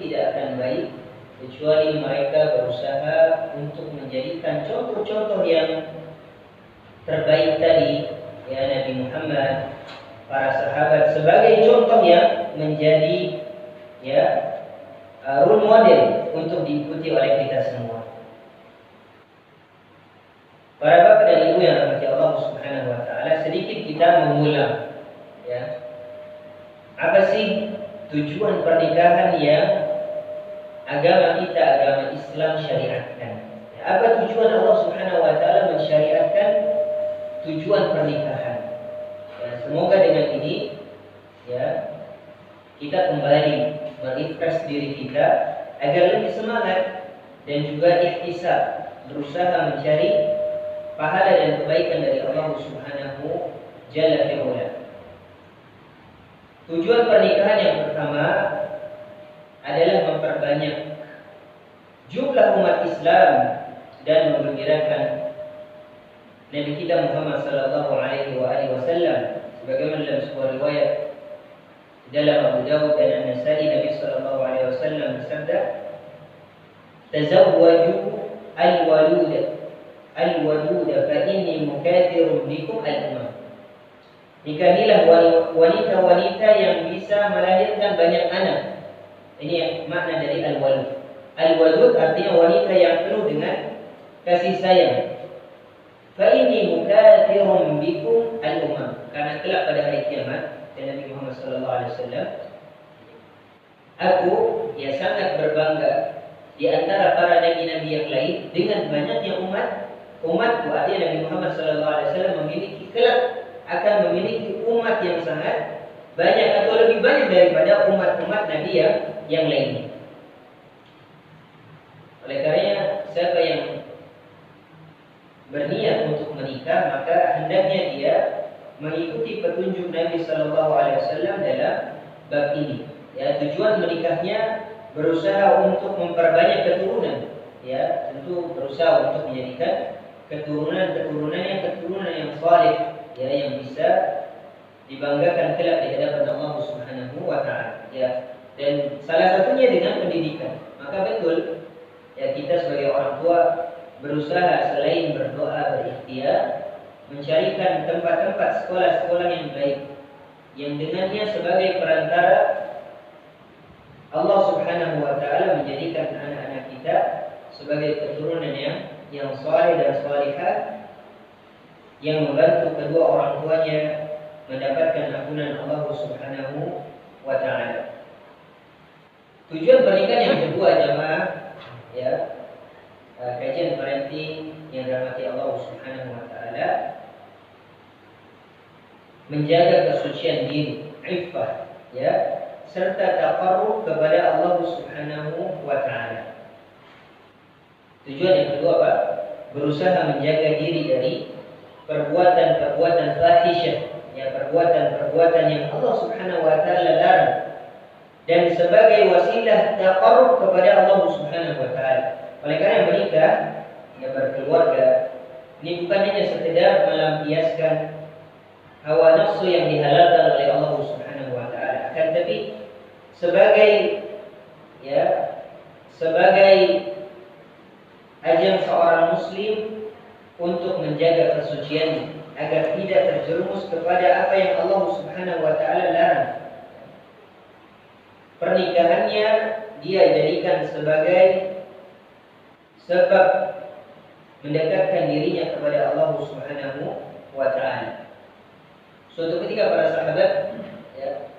tidak akan baik kecuali mereka berusaha untuk menjadikan contoh-contoh yang terbaik tadi, ya, Nabi Muhammad, para sahabat sebagai contoh yang menjadi, ya, role model untuk diikuti oleh kita semua. Para bapak dan ibu yang dirahmati Allah Subhanahu wa taala, sedikit kita mengulang, ya. Apa sih tujuan pernikahan yang agama kita, agama Islam syariatkan? Ya, apa tujuan Allah Subhanahu wa taala mensyariatkan tujuan pernikahan? Ya, semoga dengan ini, ya, kita kembali merefresh diri kita agar lebih semangat dan juga ikhtisab, berusaha mencari pahala dan kebaikan dari Allah Subhanahu Jalla fi'ula. Tujuan pernikahan yang pertama adalah memperbanyak jumlah umat Islam dan menggembirakan Nabi kita Muhammad sallallahu alaihi wasallam, sebagaimana dalam sebuah riwayat dalam Abu Dawud dan An-Nasa'i, Nabi sallallahu alaihi wasallam bersabda, "Tazawwaju al-waluda fa inni mukathirun bikum al-umam." Nikahilah wanita-wanita yang bisa melahirkan banyak anak. Ini yang makna dari al-walud. Al-walud artinya wanita yang penuh dengan kasih sayang. Fa inni mukathirun bikum al-umam. Karena kelak pada hari kiamat, dan Nabi Muhammad sallallahu alaihi wasallam, aku ya sangat berbangga di antara para nabi-nabi yang lain dengan banyaknya umatku. Artinya Nabi Muhammad sallallahu alaihi wasallam memiliki kelak akan memiliki umat yang sangat banyak atau lebih banyak daripada umat-umat nabi yang lainnya. Oleh karenanya, siapa yang berniat untuk menikah, maka hendaknya dia mengikuti petunjuk Nabi sallallahu alaihi wasallam dalam bab ini. Ya, tujuan menikahnya berusaha untuk memperbanyak keturunan. Ya, tentu berusaha untuk menjadikan keturunan yang saleh, ya, yang bisa dibanggakan kelak di hadapan Allah Subhanahu wa taala. Ya, dan salah satunya dengan pendidikan. Maka betul, ya, kita sebagai orang tua berusaha selain berdoa, berikhtiar, mencarikan tempat-tempat sekolah-sekolah yang baik, yang dengannya sebagai perantara Allah Subhanahu wa taala menjadikan anak-anak kita sebagai keturunan yang saleh dan salihah, yang membantu kedua orang tuanya mendapatkan ampunan Allah Subhanahu wa taala. Tujuan pernikahan yang kedua, jamaah, ya, kajian parenting yang dirahmati Allah Subhanahu wa taala, menjaga kesucian diri, iffah, ya, serta taqarrub kepada Allah Subhanahu wa taala. Tujuan yang kedua apa? Berusaha menjaga diri dari perbuatan-perbuatan fahisyah, ya, perbuatan-perbuatan yang Allah Subhanahu wa taala larang, dan sebagai wasilah taqarrub kepada Allah Subhanahu wa taala. Oleh karena menikah, ya, berkeluarga, ini bukan hanya sekedar melampiaskan hawa nafsu yang dihalalkan oleh Allah Subhanahu wa taala, akan tetapi sebagai ajang seorang muslim untuk menjaga kesuciannya agar tidak terjerumus kepada apa yang Allah Subhanahu wa taala larang. Pernikahannya dia jadikan sebagai sebab mendekatkan dirinya kepada Allah Subhanahu wa taala. Suatu ketika para sahabat, ya,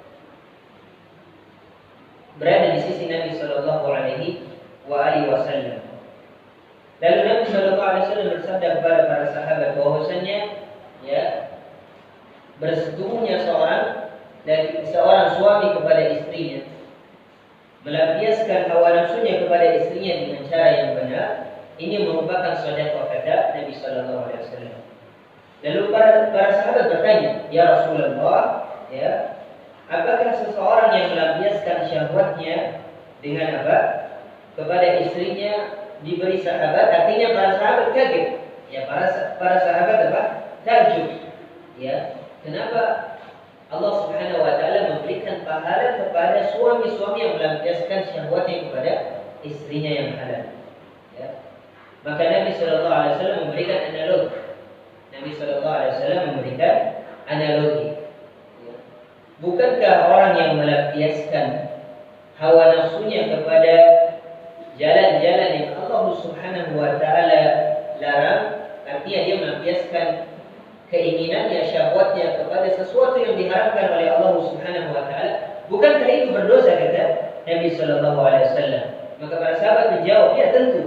berada di sisi Nabi sallallahu alaihi wasallam. Lalu Nabi sallallahu alaihi wasallam bersabda kepada para sahabat bahwasanya, ya, bersetubuhnya seorang suami kepada istrinya, melampiaskan hawa nafsunya kepada istrinya dengan cara yang benar, ini merupakan sedekah, kata Nabi sallallahu alaihi wasallam. Lalu para sahabat bertanya, "Ya Rasulullah, ya, apakah seseorang yang melampiaskan syahwatnya dengan apa kepada istrinya diberi sahabat?" Artinya para sahabat kaget. Ya, para sahabat apa? Takjub. Ya, kenapa Allah Subhanahu wa taala memberikan pahala kepada suami-suami yang melampiaskan syahwatnya kepada istrinya yang halal. Ya. Maka Nabi sallallahu alaihi wasallam memberikan analogi. Nabi sallallahu alaihi wasallam memberikan analogi. Ya. Bukankah orang yang melampiaskan hawa nafsunya kepada jalan-jalan yang Allah Subhanahu wa taala larang, artinya dia melampiaskan keinginannya, syahwatnya kepada sesuatu yang diharamkan oleh Allah Subhanahu wa taala, bukankah itu berdosa, kata Nabi sallallahu alaihi wasallam? Maka para sahabat menjawab, ya tentu.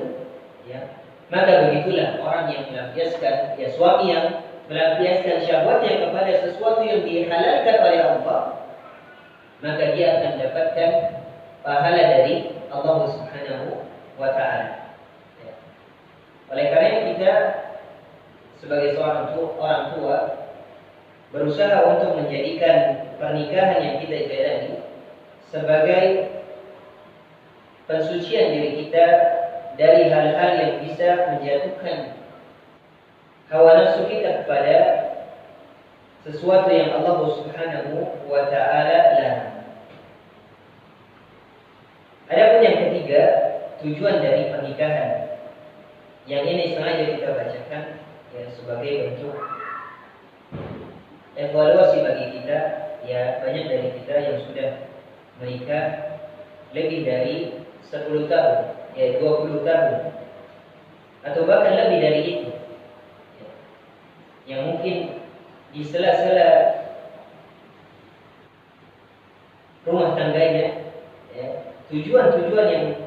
Ya. Maka begitulah orang yang melampiaskan, ya suami yang melampiaskan syahwatnya kepada sesuatu yang dihalalkan oleh Allah, maka dia akan dapatkan pahala dari Allah Subhanahu wa taala. Ya. Oleh karena kita sebagai seorang orang tua berusaha untuk menjadikan pernikahan yang kita jalani sebagai pensucian diri kita dari hal-hal yang bisa menjatuhkan hawa nafsu kita kepada sesuatu yang Allah Subhanahu wa taala larang. Adapun yang ketiga, tujuan dari pernikahan, yang ini sengaja kita bacakan ya sebagai bentuk evaluasi bagi kita. Ya, banyak dari kita yang sudah menikah lebih dari 10 tahun, ya 20 tahun, atau bahkan lebih dari itu, ya. Yang mungkin di sela-sela rumah tangganya, ya, tujuan-tujuan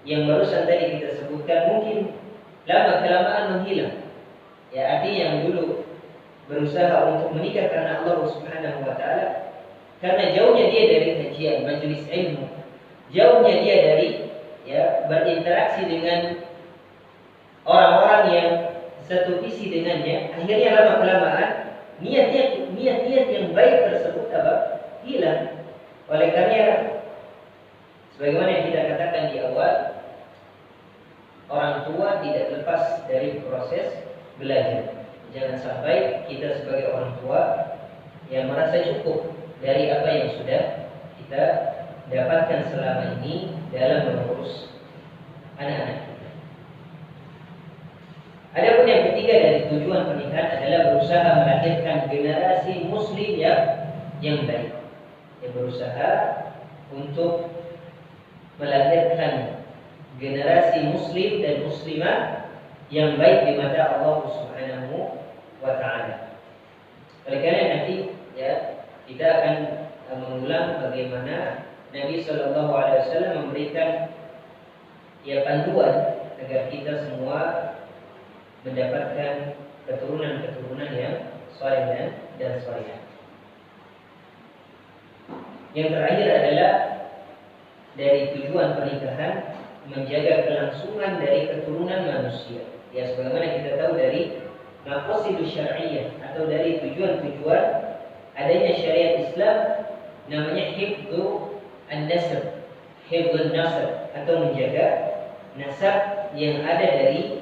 yang barusan tadi kita sebutkan mungkin lama-kelamaan menghilang. Ya, artinya yang dulu berusaha untuk menikah karena Allah Subhanahu wa taala, karena jauhnya dia dari kajian majelis ilmu, jauhnya dia dari berinteraksi dengan orang-orang yang satu visi dengannya, akhirnya lama-kelamaan niat-niat yang baik tersebut hilang. Oleh karena sebagaimana yang kita katakan di awal, orang tua tidak lepas dari proses belajar. Jangan sampai kita sebagai orang tua yang merasa cukup dari apa yang sudah kita dapatkan selama ini dalam mengurus anak-anak kita. Adapun yang ketiga dari tujuan pernikahan adalah berusaha melahirkan generasi muslim yang baik, yang berusaha untuk melahirkan generasi muslim dan muslimah yang baik di mata Allah Subhanahu wa taala. Oleh karena nanti kita akan mengulang bagaimana Nabi sallallahu alaihi wasallam memberikan panduan agar kita semua mendapatkan keturunan-keturunan yang saleh dan salihah. Yang terakhir adalah dari tujuan pernikahan menjaga kelangsungan dari keturunan manusia. Ya, sebagaimana kita tahu dari maqasidus syar'iyyah atau dari tujuan-tujuan adanya syariat Islam, namanya hifdzu an-nasab, hifdzun nasab, atau menjaga nasab yang ada dari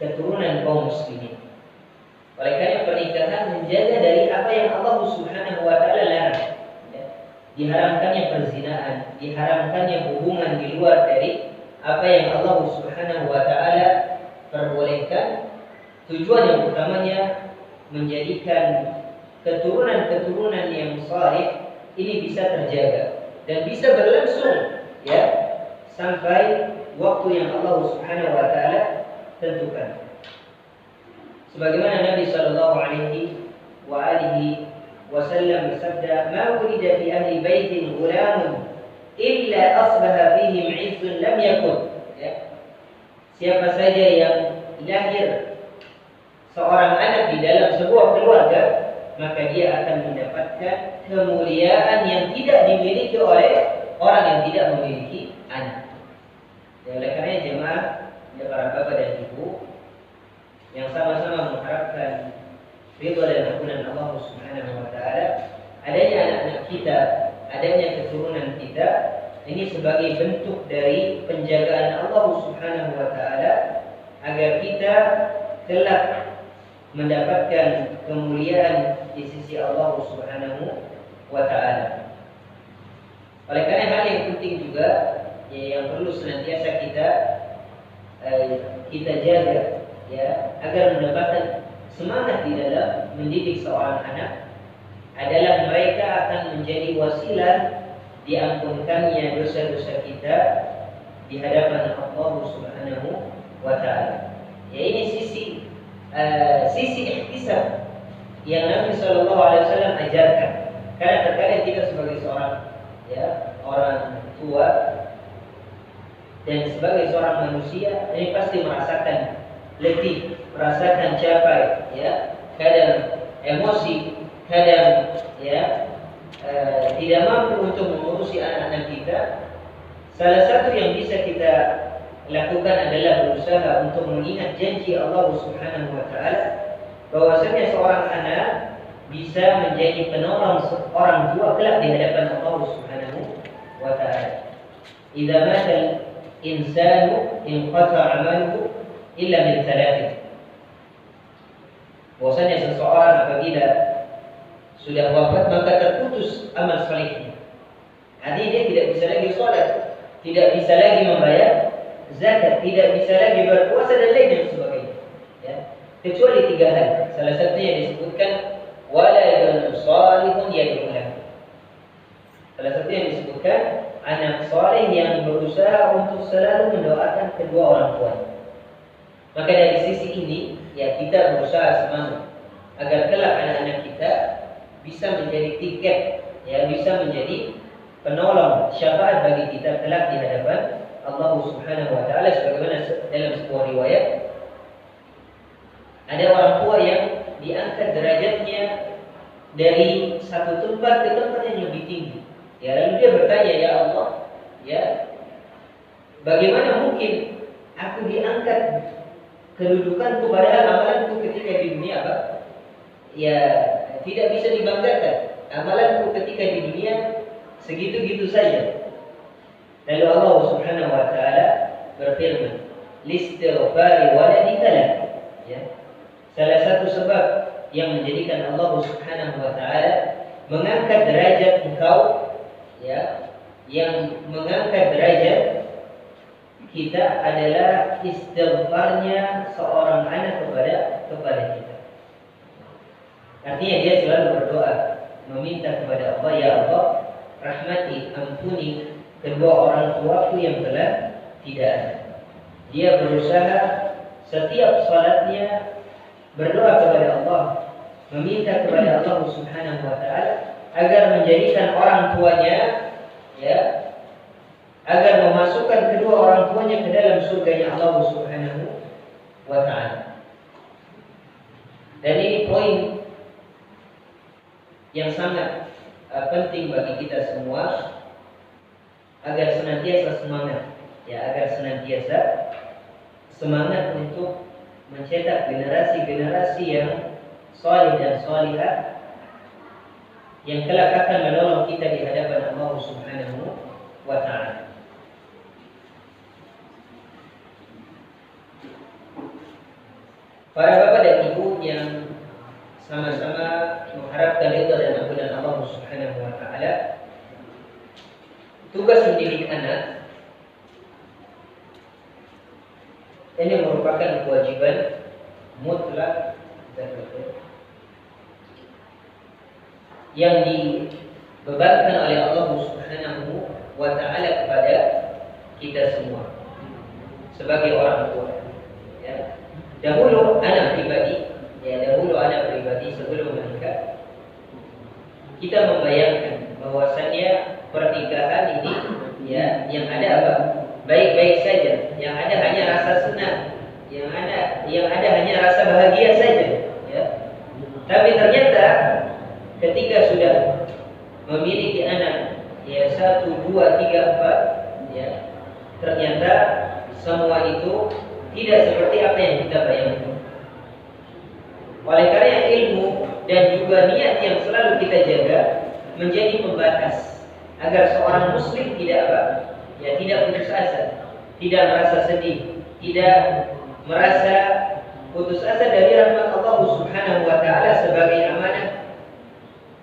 keturunan kaum muslimin. Oleh karena pernikahan menjaga dari apa yang Allah Subhanahu wa taala larang. Diharamkannya perzinaan, diharamkannya hubungan di luar dari apa yang Allah Subhanahu wa taala perbolehkan. Tujuan yang utamanya menjadikan keturunan-keturunan yang saleh ini bisa terjaga dan bisa berlangsung sampai waktu yang Allah Subhanahu wa taala tentukan. Sebagaimana Nabi sallallahu alaihi wasallam bersabda, "Ma wulida fi ahli baitin ghulamun illa asbaha fihim 'izzun lam yakun." Siapa saja yang lahir seorang anak di dalam sebuah keluarga, maka dia akan mendapatkan kemuliaan yang tidak dimiliki oleh orang yang tidak memiliki anak. Oleh karena jemaah, para bapak dan ibu yang sama-sama mengharapkan ridha dan ampunan Allah Subhanahu wa taala, adanya anak-anak kita, adanya keturunan kita, ini sebagai bentuk dari penjagaan Allah Subhanahu wa taala agar kita kelak mendapatkan kemuliaan di sisi Allah Subhanahu wa ta'ala. Oleh karena hal yang penting juga yang perlu senantiasa kita jaga ya agar mendapatkan semangat di dalam mendidik seorang anak adalah mereka akan menjadi wasilah diampunkannya dosa-dosa kita di hadapan Allah Subhanahu wa ta'ala. Ya ini sisi ihtisab yang Nabi Shallallahu Alaihi Wasallam ajarkan. Karena terkadang kita sebagai seorang orang tua dan sebagai seorang manusia ini pasti merasakan letih, merasakan capek, ya, kadang emosi, kadang tidak mampu untuk mengurusi anak-anak kita. Salah satu yang bisa kita lakukan adalah berusaha untuk mengingat janji Allah Subhanahu wa taala bahwasanya seorang anak bisa menjadi penolong orang tua kelak di hadapan Allah Subhanahu wa taala. Idza mata insanu inqata 'amaluhu illa min thalathin. Bahwasanya seseorang apabila sudah wafat maka terputus amal salehnya. Artinya dia tidak bisa lagi sholat, tidak bisa lagi membayar zakat, tidak bisa lagi berpuasa dan lain sebagainya. Ya. Kecuali 3 hal. Salah satunya disebutkan waladun salihun yad'u lahu. Salah satu yang disebutkan anak saleh yang berusaha untuk selalu mendoakan kedua orang tuanya. Maka dari sisi ini ya kita berusaha semangat agar kelak anak-anak kita bisa menjadi tiket, ya bisa menjadi penolong syafaat bagi kita kelak di hadapan Allah Subhanahu wa taala, sebagaimana dalam sebuah riwayat ada orang tua yang diangkat derajatnya dari satu tempat ke tempat yang lebih tinggi. Ya, lalu dia bertanya, ya Allah, ya bagaimana mungkin aku diangkat kedudukanku padahal amalanku ketika di dunia apa? Ya tidak bisa dibanggakan. Amalanku ketika di dunia segitu-gitu saja. Lalu Allah Subhanahu wa taala berfirman, "Listighfari waladika lak." Ya. Salah satu sebab yang menjadikan Allah Subhanahu wa taala mengangkat derajat engkau, ya, yang mengangkat derajat kita adalah istighfarnya seorang anak kepada kita. Artinya dia selalu berdoa, meminta kepada Allah, ya Allah, rahmati, ampuni kedua orang tuaku yang telah tidak ada. Dia berusaha setiap salatnya berdoa kepada Allah, meminta kepada Allah Subhanahu wa taala agar menjadikan orang tuanya, ya, agar memasukkan kedua orang tuanya ke dalam surganya Allah Subhanahu wa taala. Dan ini poin yang sangat penting bagi kita semua agar senantiasa semangat, ya, agar senantiasa semangat untuk mencetak generasi-generasi yang saleh dan salihah yang kelak akan menolong kita di hadapan Allah Subhanahu wa taala. Para bapak dan ibu yang sama-sama mengharapkan ridha dan ampunan Allah Subhanahu wa taala, tugas mendidik anak ini merupakan kewajiban mutlak yang dibebankan oleh Allah Subhanahu wa taala kepada kita semua sebagai orang tua. Ya. Dahulu anak pribadi sebelum menikah, kita membayangkan bahwasannya pernikahan ini, ya, yang ada apa? Baik-baik saja, yang ada hanya rasa senang, yang ada hanya rasa bahagia saja, ya. Tapi ternyata ketika sudah memiliki anak, ya 1, 2, 3, 4, ya, ternyata semua itu tidak seperti apa yang kita bayangkan. Oleh karena ilmu dan juga niat yang selalu kita jaga menjadi pembatas agar seorang muslim tidak apa? Ya, tidak putus asa, tidak merasa sedih, tidak merasa putus asa dari rahmat Allah Subhanahu wa taala sebagai amanah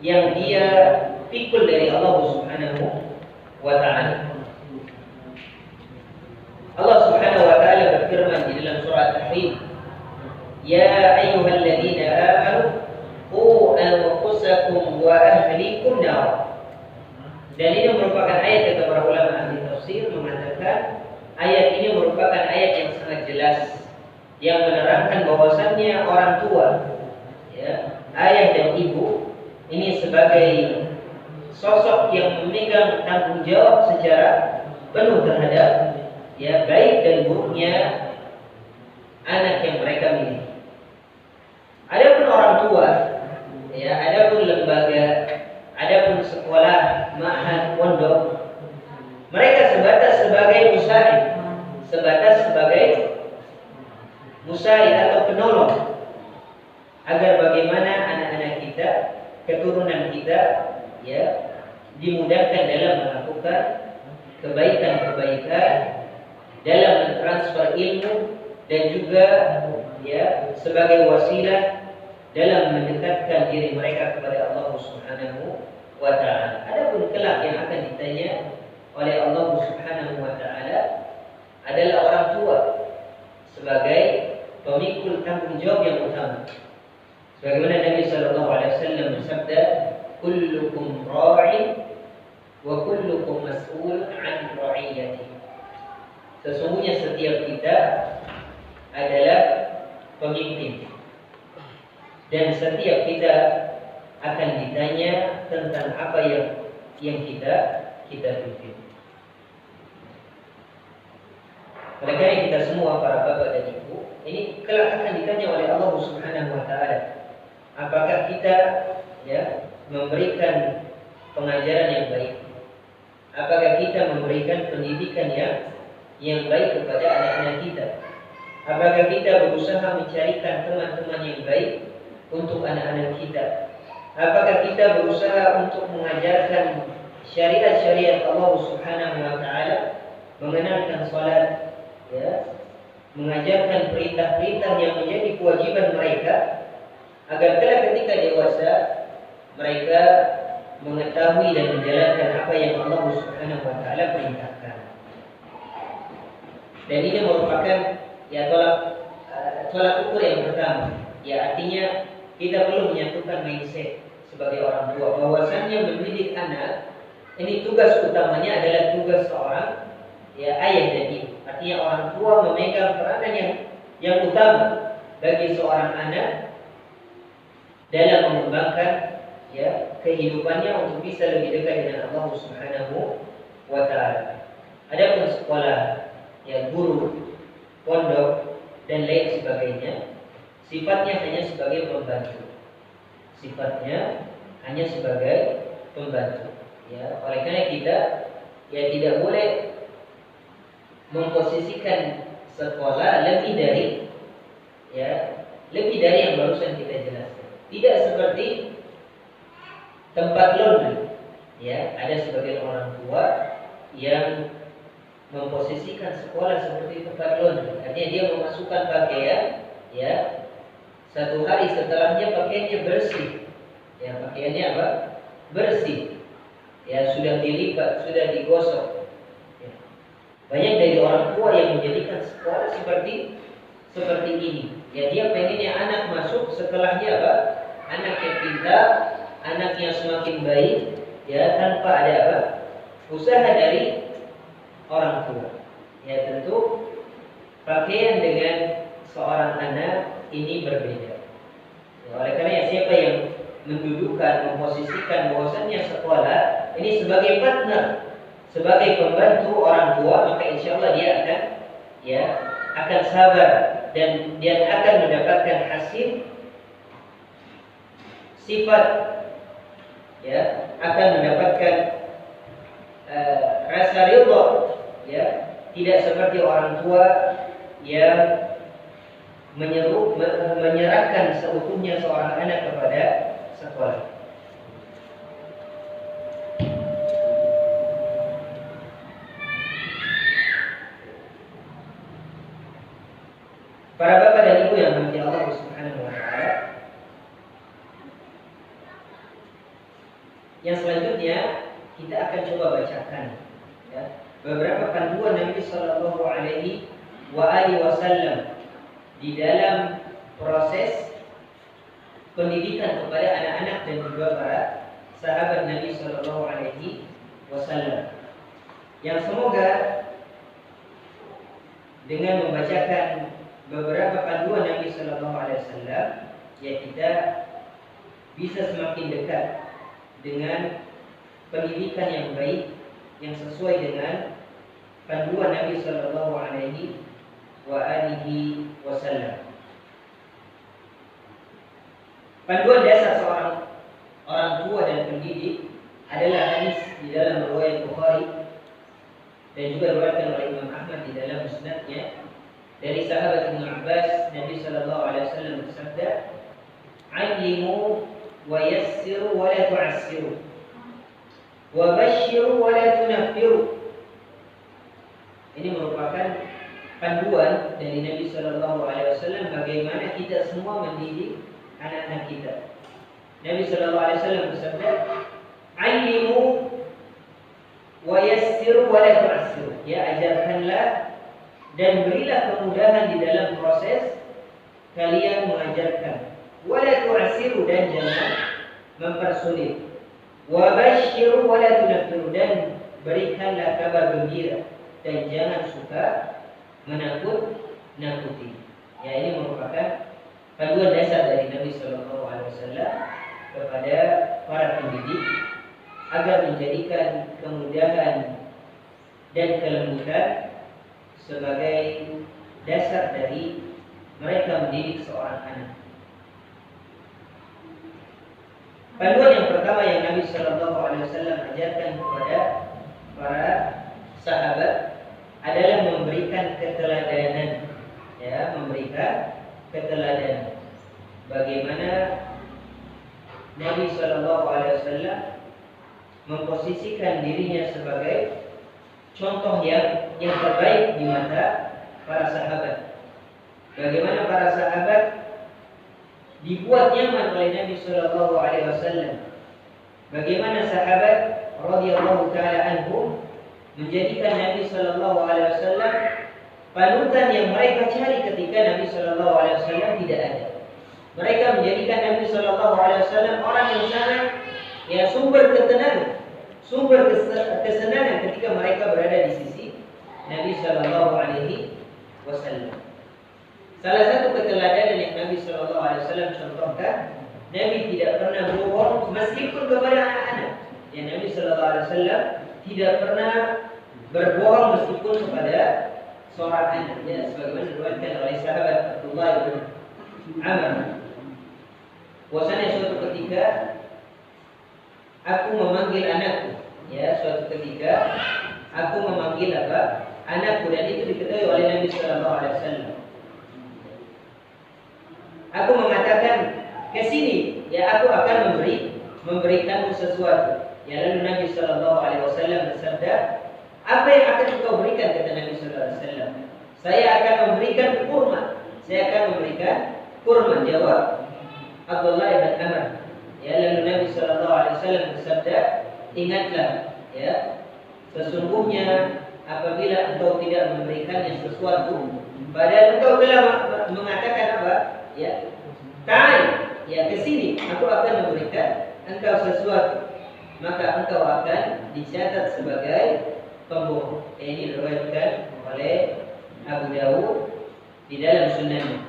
yang dia pikul dari Allah Subhanahu wa ta'ala. Allah Subhanahu wa ta'ala berfirman di dalam surah At-Tahrim, "Ya ayyuhalladzina amanu qu anfusakum wa ahlikum nar." Dan ini merupakan ayat kata para ulama ahli tafsir mengatakan ayat ini merupakan ayat yang sangat jelas yang menerangkan bahwasannya orang tua, ya, ayah dan ibu ini sebagai sosok yang memegang tanggung jawab secara penuh terhadap, ya, baik dan buruknya anak yang mereka miliki. Adapun orang tua, ya, adapun lembaga, adapun sekolah, ma'had, pondok, mereka sebatas sebagai musaid atau penolong agar bagaimana anak-anak kita, keturunan kita, ya, dimudahkan dalam melakukan kebaikan-kebaikan, dalam mentransfer ilmu, dan juga, ya, sebagai wasilah dalam mendekatkan diri mereka kepada Allah Subhanahu wa ta'ala. Adapun kelak yang akan ditanya oleh Allah Subhanahu wa ta'ala adalah orang tua sebagai pemikul tanggung jawab yang utama. Sebagaimana Nabi sallallahu alaihi wasallam bersabda, "Kullukum ra'in wa kullukum mas'ul 'an ra'iyati." Sesungguhnya setiap kita adalah pemimpin dan setiap kita akan ditanya tentang apa yang kita pimpin. Oleh karena kita semua para bapak dan ibu ini kelak akan ditanya oleh Allah Subhanahu wa ta'ala, apakah kita, ya, memberikan pengajaran yang baik, apakah kita memberikan pendidikan yang baik kepada anak-anak kita, apakah kita berusaha mencarikan teman-teman yang baik untuk anak-anak kita, apakah kita berusaha untuk mengajarkan syariat-syariat Allah Subhanahu wa ta'ala, mengenalkan salat, ya, mengajarkan perintah-perintah yang menjadi kewajiban mereka agar kelak ketika dewasa mereka mengetahui dan menjalankan apa yang Allah Subhanahu wa ta'ala perintahkan. Dan ini merupakan, ya, tolak ukur yang pertama. Ya, artinya kita perlu menyatukan mindset sebagai orang tua bahwasannya mendidik anak ini tugas utamanya adalah tugas seorang, ya, ayah dan ibu. Artinya orang tua memegang peranan yang utama bagi seorang anak dalam mengembangkan, ya, kehidupannya untuk bisa lebih dekat dengan Allah Subhanahu wa ta'ala. Adapun sekolah, ya, guru, pondok dan lain sebagainya sifatnya hanya sebagai pembantu. Ya, oleh karena kita, ya, tidak boleh memposisikan sekolah lebih dari yang barusan kita jelaskan. Tidak seperti tempat laundry, ya, ada sebagian orang tua yang memposisikan sekolah seperti tempat laundry. Artinya dia memasukkan pakaian, ya, satu hari setelahnya pakaiannya bersih, ya, pakaiannya apa? Bersih, ya, sudah dilipat, sudah digosok. Ya. Banyak dari orang tua yang menjadikan sekolah seperti ini. Ya, dia pengennya anak masuk setelahnya apa? Anak yang pintar, anak yang semakin baik, ya, tanpa ada apa? Usaha dari orang tua. Ya, tentu pakaian dengan seorang anak ini berbeda. Ya, oleh karena siapa yang mendudukan, memposisikan bahwasannya sekolah ini sebagai partner, sebagai pembantu orang tua, maka insya Allah dia akan sabar dan dia akan mendapatkan hasil sifat, ya, akan mendapatkan rasa ridha, ya, tidak seperti orang tua yang menyerahkan seutuhnya seorang anak kepada sekolah. Para bapak dan ibu yang dirahmati Allah Subhanahu wa ta'ala, Yang selanjutnya kita akan coba bacakan ya, beberapa panduan Nabi Shallallahu Alaihi Wasallam di dalam proses pendidikan kepada anak-anak dan juga para sahabat Nabi Shallallahu Alaihi Wasallam. Yang semoga dengan membacakan beberapa panduan Nabi Shallallahu Alaihi Wasallam, ya kita bisa semakin dekat dengan pendidikan yang baik yang sesuai dengan panduan Nabi Shallallahu Alaihi Wasallam. Panduan dasar seorang orang tua dan pendidik adalah hadis di dalam riwayat Bukhari dan juga diriwayatkan oleh Imam Ahmad di dalam musnadnya dari sahabat Ibnu Abbas. Nabi Shallallahu Alaihi Wasallam bersabda, "Allimu wa yassiru wa la tu'assiru, wa basyiru wa la tunaffiru." Ini merupakan panduan dari Nabi Shallallahu Alaihi Wasallam bagaimana kita semua mendidik anak-anak kita. Nabi Shallallahu Alaihi Wasallam bersabda, "Allimu wa yassiru wa la tu'assiru." Ya, ajarkanlah dan berilah kemudahan di dalam proses kalian mengajarkan. Wa la tu'assiru, dan jangan mempersulit. Wa basyiru wa la tunaffiru, dan berikanlah kabar gembira dan jangan suka menakut-nakuti. Ya, ini merupakan panduan dasar dari Nabi Shallallahu Alaihi Wasallam kepada para pendidik agar menjadikan kemudahan dan kelembutan sebagai dasar dari mereka mendidik seorang anak. Panduan yang pertama yang Nabi Shallallahu Alaihi Wasallam ajarkan kepada para sahabat adalah memberikan keteladanan, ya, memberikan keteladanan. Bagaimana Nabi Shallallahu Alaihi Wasallam memposisikan dirinya sebagai contoh yang terbaik di mata para sahabat. Bagaimana para sahabat dibuat nyaman oleh Nabi Shallallahu Alaihi Wasallam. Bagaimana sahabat radhiyallahu taala anhum menjadikan Nabi Shallallahu Alaihi Wasallam panutan yang mereka cari ketika Nabi Shallallahu Alaihi Wasallam tidak ada. Mereka menjadikan Nabi Shallallahu Alaihi Wasallam orang yang sangat, ya, sumber ketenangan, sumber kesenangan ketika mereka berada di sisi Nabi Shallallahu Alaihi Wasallam. Salah satu keteladanan yang Nabi Shallallahu Alaihi Wasallam contohkan, Nabi tidak pernah berbohong meskipun kepada anak-anak. Ya, Nabi Shallallahu Alaihi Wasallam tidak pernah berbohong meskipun kepada seorang anak. Ya, sebagaimana diriwayatkan oleh sahabat Abdullah bin Amr, bahwasanya suatu ketika aku memanggil anakku. Ya, suatu ketika aku memanggil anakku, dan itu diketahui oleh Nabi Shallallahu Alaihi Wasallam. Aku mengatakan, ke sini, ya, aku akan memberikanmu sesuatu. Ya, lalu Nabi Shallallahu Alaihi Wasallam bersabda, apa yang akan engkau berikan? Kata Nabi Shallallahu Alaihi Wasallam, saya akan memberikan kurma. Saya akan memberikan kurma. Jawab Abdullah bin Amr. Ya, lalu Nabi Shallallahu Alaihi Wasallam bersabda, ingatlah, ya, sesungguhnya apabila engkau tidak memberikannya sesuatu, padahal engkau telah mengatakan apa? Ya, ta'al, ya, kesini, aku akan memberikan engkau sesuatu, maka engkau akan dicatat sebagai pembohong. Ini diriwayatkan oleh Abu Dawud di dalam sunannya.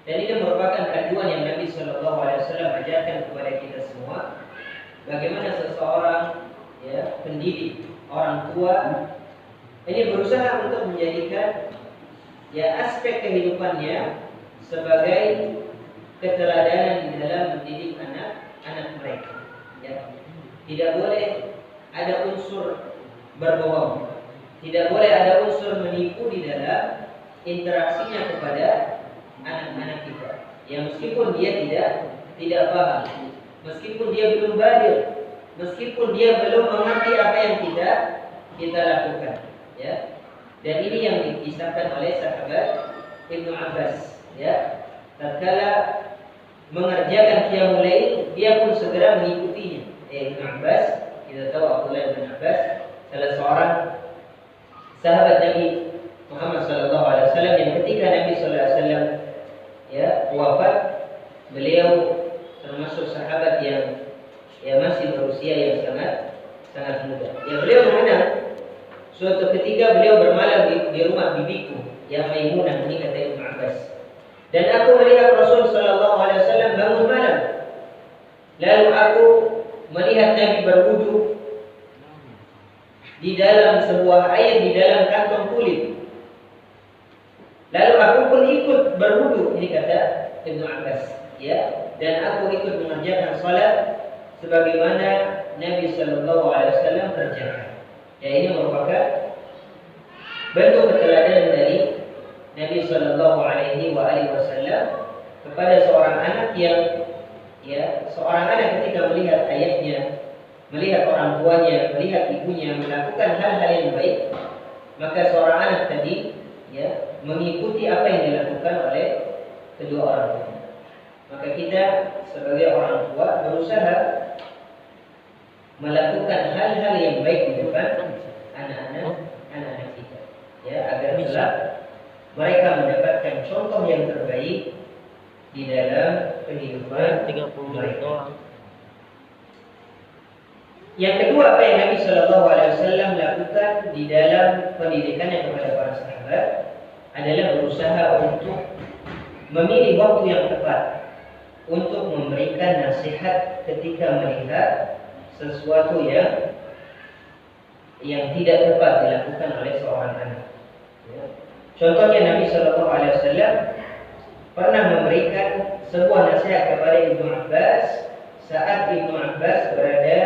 Dan ini merupakan panduan yang Nabi Shallallahu Alaihi Wasallam ajarkan kepada kita semua. Bagaimana seseorang, ya, pendidik, orang tua ini berusaha untuk menjadikan, ya, aspek kehidupannya sebagai keteladanan di dalam mendidik anak-anak mereka. Ya. Tidak boleh ada unsur berbohong, tidak boleh ada unsur menipu di dalam interaksinya kepada anak-anak kita. Ya, meskipun dia tidak paham, meskipun dia belum baligh, meskipun dia belum mengerti apa yang kita lakukan. Ya. Dan ini yang dikisahkan oleh sahabat Ibnu Abbas. Ya, tatkala mengerjakan qiyamul lail, dia pun segera mengikutinya. Ibnu Abbas. Kita tahu Abdullah bin Abbas salah seorang sahabat Nabi Muhammad SAW yang ketika Nabi SAW wafat, beliau termasuk sahabat yang masih berusia yang sangat muda. Beliau mengenal suatu ketika beliau bermalam di rumah bibiku yang Maimunah, ini kata Ibnu Abbas. Dan aku melihat Rasul SAW bangun malam. Lalu aku melihat Nabi berwudu di dalam sebuah air di dalam kantong kulit. Lalu aku pun ikut berwudu, ini kata Ibnu Abbas, dan aku ikut mengerjakan salat sebagaimana Nabi sallallahu alaihi wasallam kerjakan. Ini merupakan bentuk keteladanan dari Nabi sallallahu alaihi wasallam kepada seorang anak yang seorang anak ketika melihat ayahnya, melihat orang tuanya, melihat ibunya melakukan hal-hal yang baik, maka seorang anak tadi mengikuti apa yang dilakukan oleh kedua orang tua. Maka kita sebagai orang tua berusaha melakukan hal-hal yang baik di depan anak-anak kita, agar kelak mereka mendapatkan contoh yang terbaik di dalam kehidupan mereka. Yang kedua, apa yang Nabi Shallallahu Alaihi Wasallam lakukan di dalam pendidikannya kepada para sahabat adalah berusaha untuk memilih waktu yang tepat untuk memberikan nasihat ketika melihat sesuatu yang tidak tepat dilakukan oleh seorang anak. Contohnya Nabi Shallallahu Alaihi Wasallam pernah memberikan sebuah nasihat kepada Ibnu Abbas saat Ibnu Abbas berada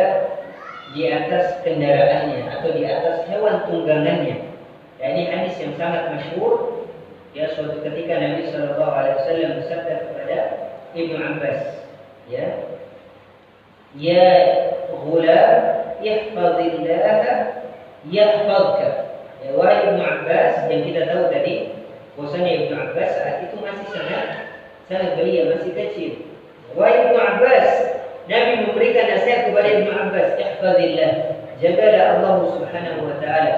di atas kendaraannya atau di atas hewan tunggangannya. Ini hadis yang sangat masyhur. Suatu ketika Nabi Shallallahu Alaihi Wasallam bersabda kepada Ibnu Abbas, ya ghulam, ihfazillah yahfazka. Wahai Ibnu Abbas, yang kita tahu tadi bahwasanya Ibnu Abbas saat itu masih sangat belia, masih kecil. Wahai Ibnu Abbas, Nabi memberikan nasihat kepada Ibnu Abbas, ihfazillah, jagalah Allah Subhanahu wa taala.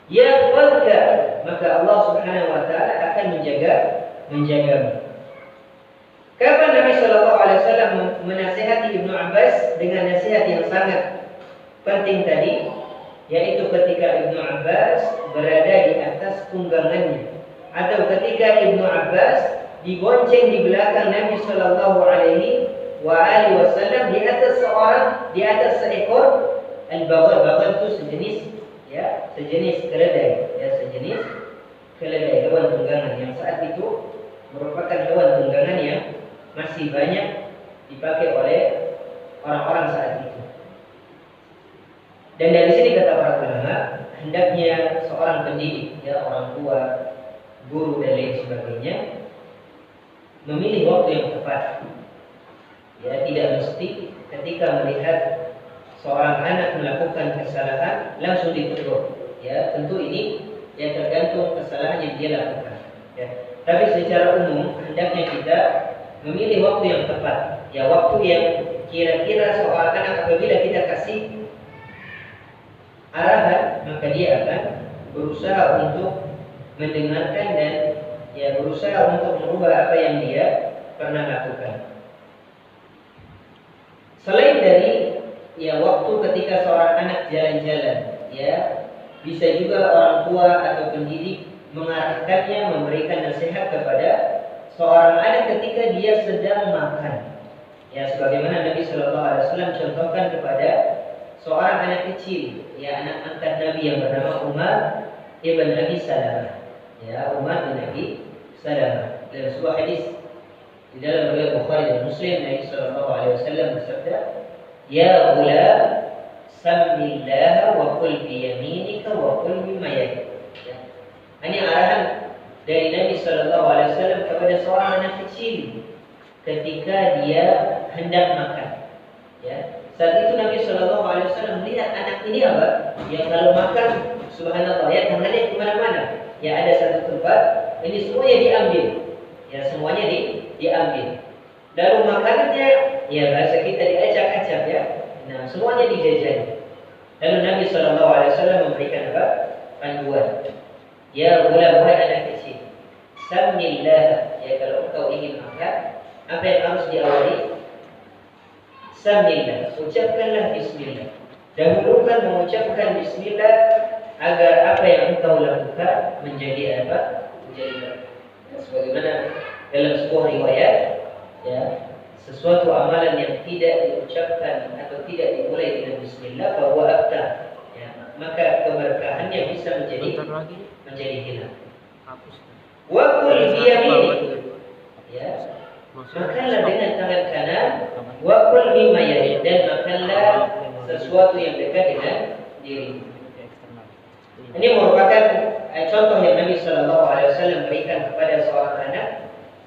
Yahfazka, maka Allah Subhanahu wa taala akan menjagamu. Kapan Nabi Shallallahu Alaihi Wasallam menasihati Ibnu Abbas dengan nasihat yang sangat penting tadi, yaitu ketika Ibnu Abbas berada di atas tunggangannya, atau ketika Ibnu Abbas dibonceng di belakang Nabi Shallallahu Alaihi Wasallam di atas seekor al-baghl. Baghl itu sejenis keledai, hewan tunggangan yang saat itu merupakan hewan tunggangan yang masih banyak dipakai oleh orang-orang saat itu. Dan dari sini kata para ulama, hendaknya seorang pendidik, orang tua, guru dan lain sebagainya, memilih waktu yang tepat. Tidak mesti ketika melihat seorang anak melakukan kesalahan langsung ditegur. Tentu ini tergantung kesalahan yang dia lakukan. Tapi secara umum hendaknya kita memilih waktu yang tepat. Waktu yang kira-kira seorang anak apabila kita kasih arahan, maka dia akan berusaha untuk mendengarkan dan berusaha untuk merubah apa yang dia pernah lakukan. Selain dari waktu ketika seorang anak jalan-jalan, bisa juga orang tua atau pendidik mengarahkannya, memberikan nasihat kepada seorang anak ketika dia sedang makan. Sebagaimana Nabi Shallallahu Alaihi Wasallam contohkan kepada seorang anak kecil, anak angkat Nabi yang bernama Umar ibn Abi Salamah. Umar bin Abi Salamah. Dalam sebuah hadis di dalam riwayat Bukhari dan Muslim, Nabi Shallallahu Alaihi Wasallam bersabda, ya ghulam, samillah wa kul bi yaminika wa kul mimma yalik. Ini arahan dari Nabi Shallallahu Alaihi Wasallam kepada seorang anak kecil ketika dia hendak makan. Saat itu Nabi Shallallahu Alaihi Wasallam melihat anak ini apa? Kalau makan, subhanallah, tangannya kemana-mana. Ada satu tempat, ini semuanya diambil. Semuanya diambil. Lalu makanannya, bahasa kita diacak-acak, Nah, semuanya dijajah. Lalu Nabi SAW memberikan apa? Panduan. Ya gulam, wahai anak kecil, samillah. Ya, kalau engkau ingin makan, apa yang harus diawali? Samillah, ucapkanlah bismillah. Dahulukan mengucapkan bismillah agar apa yang engkau lakukan menjadi apa? Menjadi berkah. Sebagaimana dalam sebuah riwayat, ya, sesuatu amalan yang tidak diucapkan atau tidak dimulai dengan bismillah bahwa abtah, ya, maka keberkahannya bisa menjadi hilang. Wa kul biyaminik, ya, makanlah dengan tangan kanan. Wa kul mimma yalid, dan makanlah sesuatu yang dekat dengan diri. Ini merupakan contoh yang Nabi SAW berikan kepada seorang anak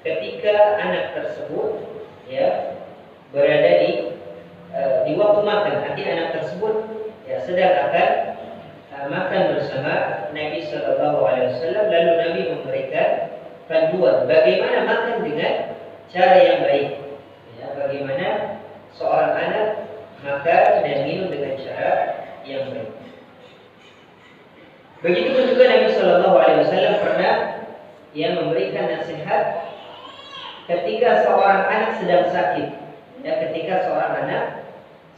ketika anak tersebut, ya, berada di waktu makan. Nanti anak tersebut, ya, sedang akan makan bersama Nabi SAW. Lalu Nabi memberikan panduan bagaimana makan dengan cara yang baik, ya, bagaimana seorang anak makan dan minum dengan cara yang baik. Begitu juga Nabi SAW pernah memberikan nasihat ketika seorang anak sedang sakit. Ya, ketika seorang anak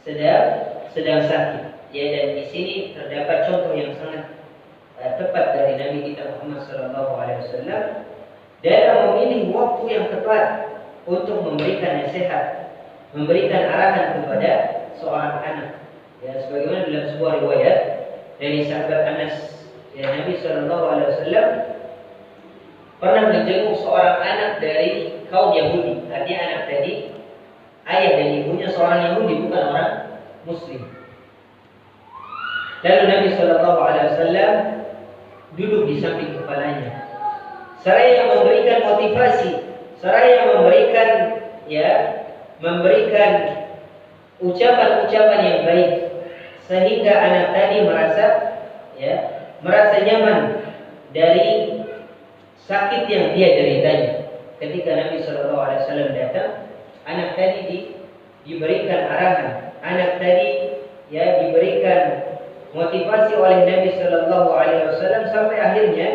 sedang sakit. Ya, dan di sini terdapat contoh yang sangat tepat dari Nabi kita Muhammad SAW dalam memilih waktu yang tepat untuk memberikan nasihat, memberikan arahan kepada seorang anak. Ya, sebagaimana dalam sebuah riwayat dari sahabat Anas, ya, Nabi SAW pernah menjenguk seorang anak dari kaum Yahudi. Artinya anak tadi, ayah dan ibunya seorang Yahudi, bukan orang Muslim. Lalu Nabi SAW duduk di samping kepalanya, seraya memberikan motivasi, seraya memberikan ucapan-ucapan yang baik, sehingga anak tadi merasa nyaman dari sakit yang dia deritanya. Ketika Nabi SAW datang, anak tadi diberikan arahan, anak tadi, ya, diberikan motivasi oleh Nabi SAW sampai akhirnya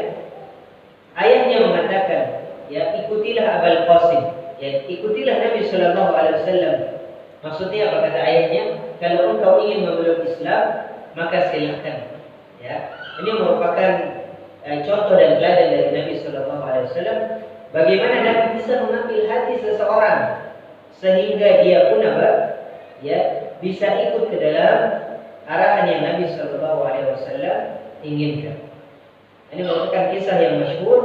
ayahnya mengatakan, ya, ikutilah Abul Qasim, ya, ikutilah Nabi SAW. Maksudnya apa kata ayahnya? Kalau engkau ingin memeluk Islam, maka silahkan. Ya, ini merupakan contoh dan teladan dari Nabi SAW. Bagaimana Nabi bisa mengambil hati seseorang sehingga dia pun bisa ikut ke dalam arahan yang Nabi SAW inginkan. Ini merupakan kisah yang masyhur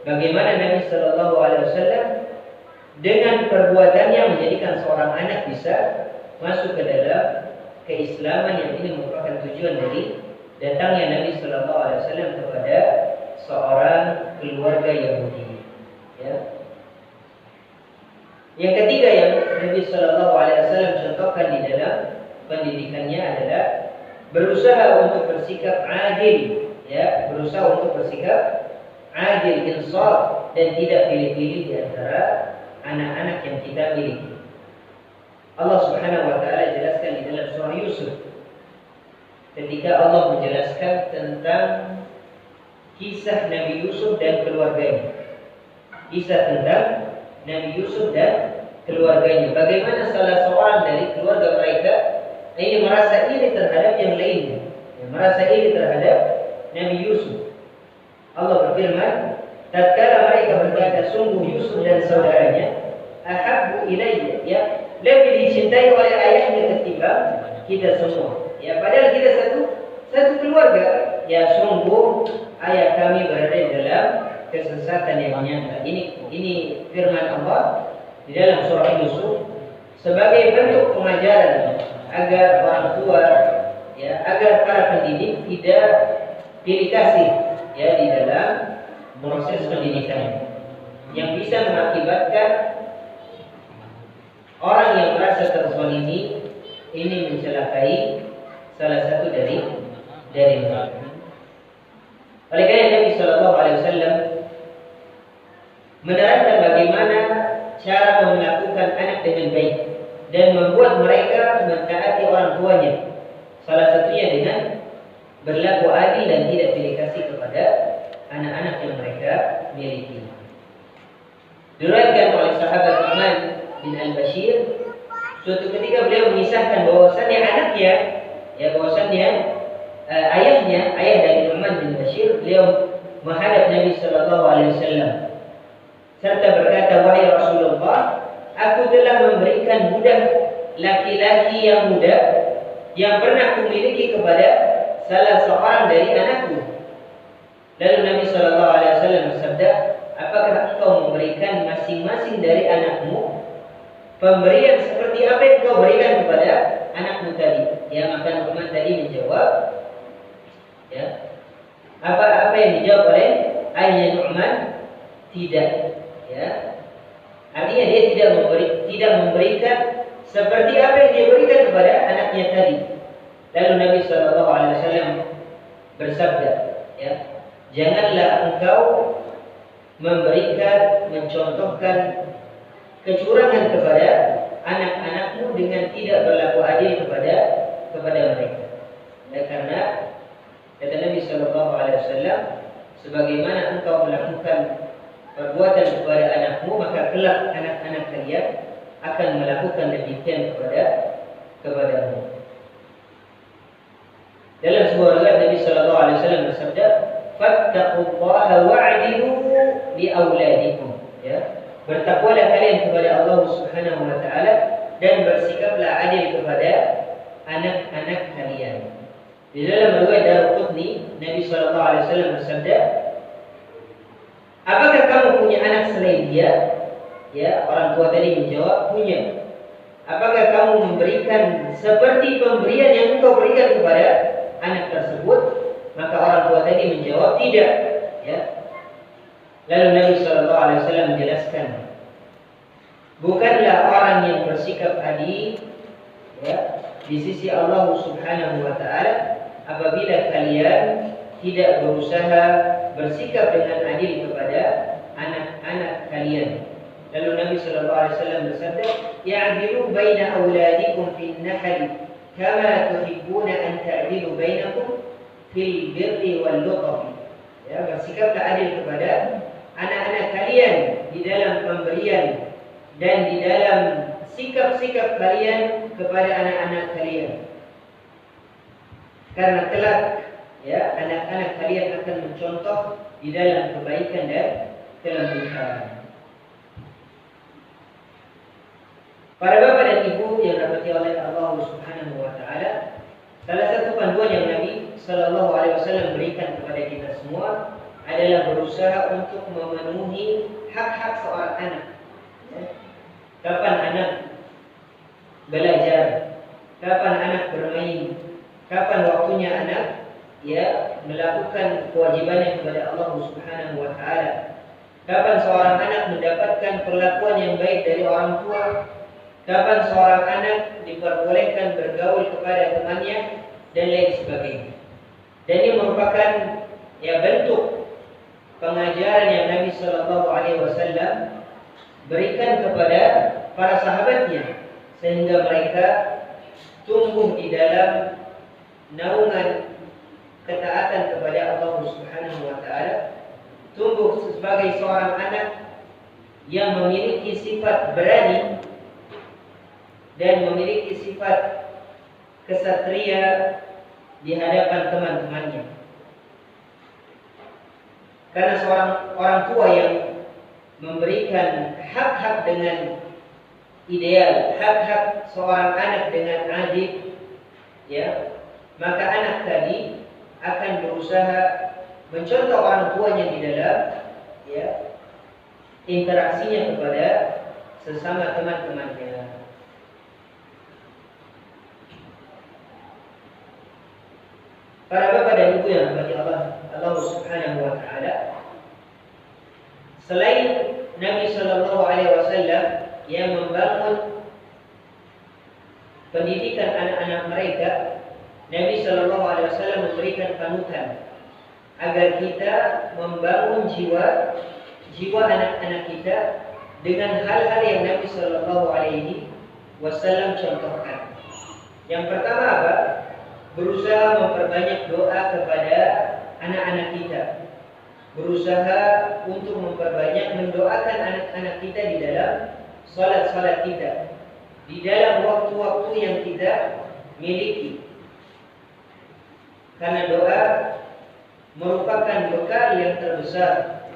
bagaimana Nabi SAW dengan perbuatannya menjadikan seorang anak bisa masuk ke dalam keislaman, yang ini merupakan tujuan dari datangnya Nabi SAW kepada seorang keluarga Yahudi. Ya. Yang ketiga yang Nabi SAW contohkan di dalam pendidikannya adalah berusaha untuk bersikap adil, ya, berusaha untuk bersikap adil, insaf, dan tidak pilih-pilih di antara anak-anak yang kita miliki. Allah Subhanahu wa taala jelaskan di dalam surah Yusuf ketika Allah menjelaskan tentang kisah Nabi Yusuf dan keluarganya. Kisah tentang Nabi Yusuf dan keluarganya. Bagaimana salah seorang dari keluarga mereka ini merasa iri terhadap yang lainnya, merasa iri terhadap Nabi Yusuf. Allah berfirman, tatkala mereka berkata, sungguh Yusuf dan saudaranya ahabbu ilayya, ya, lebih dicintai oleh ayahnya ketimbang kita semua. Ya, padahal kita satu keluarga. Ya, sungguh ayah kami berada di dalam kesesatan yang nyata. Ini firman Allah di dalam surah Yusuf sebagai bentuk pengajaran agar orang tua, ya, agar para pendidik tidak pilih kasih, ya, di dalam proses pendidikan yang bisa mengakibatkan orang yang merasa terzalimi ini mencelakai salah satu dari mereka. Oleh karena Nabi SAW menerangkan bagaimana cara melakukan anak dengan baik. dan membuat mereka mentaati orang tuanya. Salah satunya dengan berlaku adil dan tidak pilih kasih kepada anak-anak yang mereka miliki. Diriwayatkan oleh sahabat Nu'man bin Al-Bashir, suatu ketika beliau mengisahkan bahwasannya anaknya, ayahnya, ayah dari Nu'man bin Bashir, beliau menghadap Nabi Sallallahu Alaihi Wasallam serta berkata, wahai Rasulullah, aku telah memberikan budak laki-laki yang muda yang pernah kumiliki kepada salah seorang dari anakku. Lalu Nabi Sallallahu Alaihi Wasallam bersabda, apakah engkau memberikan masing-masing dari anakmu pemberian seperti apa yang kau berikan kepada anakmu tadi? Ya, maka Nu'man tadi menjawab, ya, apa yang dijawab oleh ayahnya Nu'man? Tidak, ya. Artinya dia tidak memberikan seperti apa yang dia berikan kepada anaknya tadi. Lalu Nabi Sallallahu Alaihi Wasallam bersabda, ya, janganlah engkau memberikan, mencontohkan kecurangan kepada anak-anakmu dengan tidak berlaku adil kepada mereka. Ya, karena kata Nabi Sallallahu Alaihi Wasallam, sebagaimana engkau melakukan perbuatan kepada anakmu, maka kelak anak-anak kalian akan melakukan demikian kepadamu. Dalam sebuah riwayat Nabi Sallallahu Alaihi Wasallam bersabda, fattaqullaha wa'dilu li auladikum. Ya, bertakwalah kalian kepada Allah Subhanahu wa taala dan bersikaplah adil kepada anak-anak kalian. Di dalam riwayat Daruqutni, Nabi Sallallahu Alaihi Wasallam bersabda, apakah kamu punya anak selain dia? Ya, orang tua tadi menjawab, punya. Apakah kamu memberikan seperti pemberian yang engkau berikan kepada anak tersebut? Maka orang tua tadi menjawab, tidak. Ya. Lalu Nabi Sallallahu Alaihi Wasallam menjelaskan, bukanlah orang yang bersikap adil, ya, di sisi Allah Subhanahu wa taala apabila kalian tidak berusaha bersikap dengan adil kepada anak-anak kalian. Lalu Nabi Sallallahu Alaihi Wasallam bersabda, ya'dilu baina auladikum fin nahli kama tuhibbuna an ta'dilu bainakum fil birri wal lutfi. Ya, bersikaplah adil kepada anak-anak kalian di dalam pemberian dan di dalam sikap-sikap kalian kepada anak-anak kalian. Karena kelak, ya, anak-anak kalian akan mencontoh di dalam kebaikan dan kelembutan. Para bapak dan ibu yang dirahmati oleh Allah Subhanahu wa taala, salah satu panduan yang Nabi Sallallahu Alaihi Wasallam berikan kepada kita semua adalah berusaha untuk memenuhi hak-hak seorang anak. Ya. Kapan anak belajar, kapan anak bermain, kapan waktunya anak, ya, melakukan kewajibannya kepada Allah Subhanahu wa taala. Kapan seorang anak mendapatkan perlakuan yang baik dari orang tua? Kapan seorang anak diperbolehkan bergaul kepada temannya dan lain sebagainya. Dan ini merupakan, ya, bentuk pengajaran yang Nabi Sallallahu Alaihi Wasallam berikan kepada para sahabatnya sehingga mereka tumbuh di dalam naungan ketaatan kepada Allah Subhanahu wa taala, tumbuh sebagai seorang anak yang memiliki sifat berani dan memiliki sifat kesatria di hadapan teman-temannya. Karena seorang orang tua yang memberikan hak-hak dengan ideal, hak-hak seorang anak dengan adil, ya, maka anak tadi akan berusaha mencontoh orang tuanya di dalam, ya, interaksinya kepada sesama teman-temannya. Para bapak dan ibu yang dirahmati Allah Subhanahu wa taala, selain Nabi Sallallahu Alaihi Wasallam yang membangun pendidikan anak-anak mereka, Nabi Sallallahu Alaihi Wasallam memberikan panutan agar kita membangun jiwa anak-anak kita dengan hal-hal yang Nabi Sallallahu Alaihi wasallam contohkan. Yang pertama apa? Berusaha memperbanyak doa kepada anak-anak kita. Berusaha untuk memperbanyak mendoakan anak-anak kita di dalam salat-salat kita, di dalam waktu-waktu yang kita miliki. Karena doa merupakan bekal yang terbesar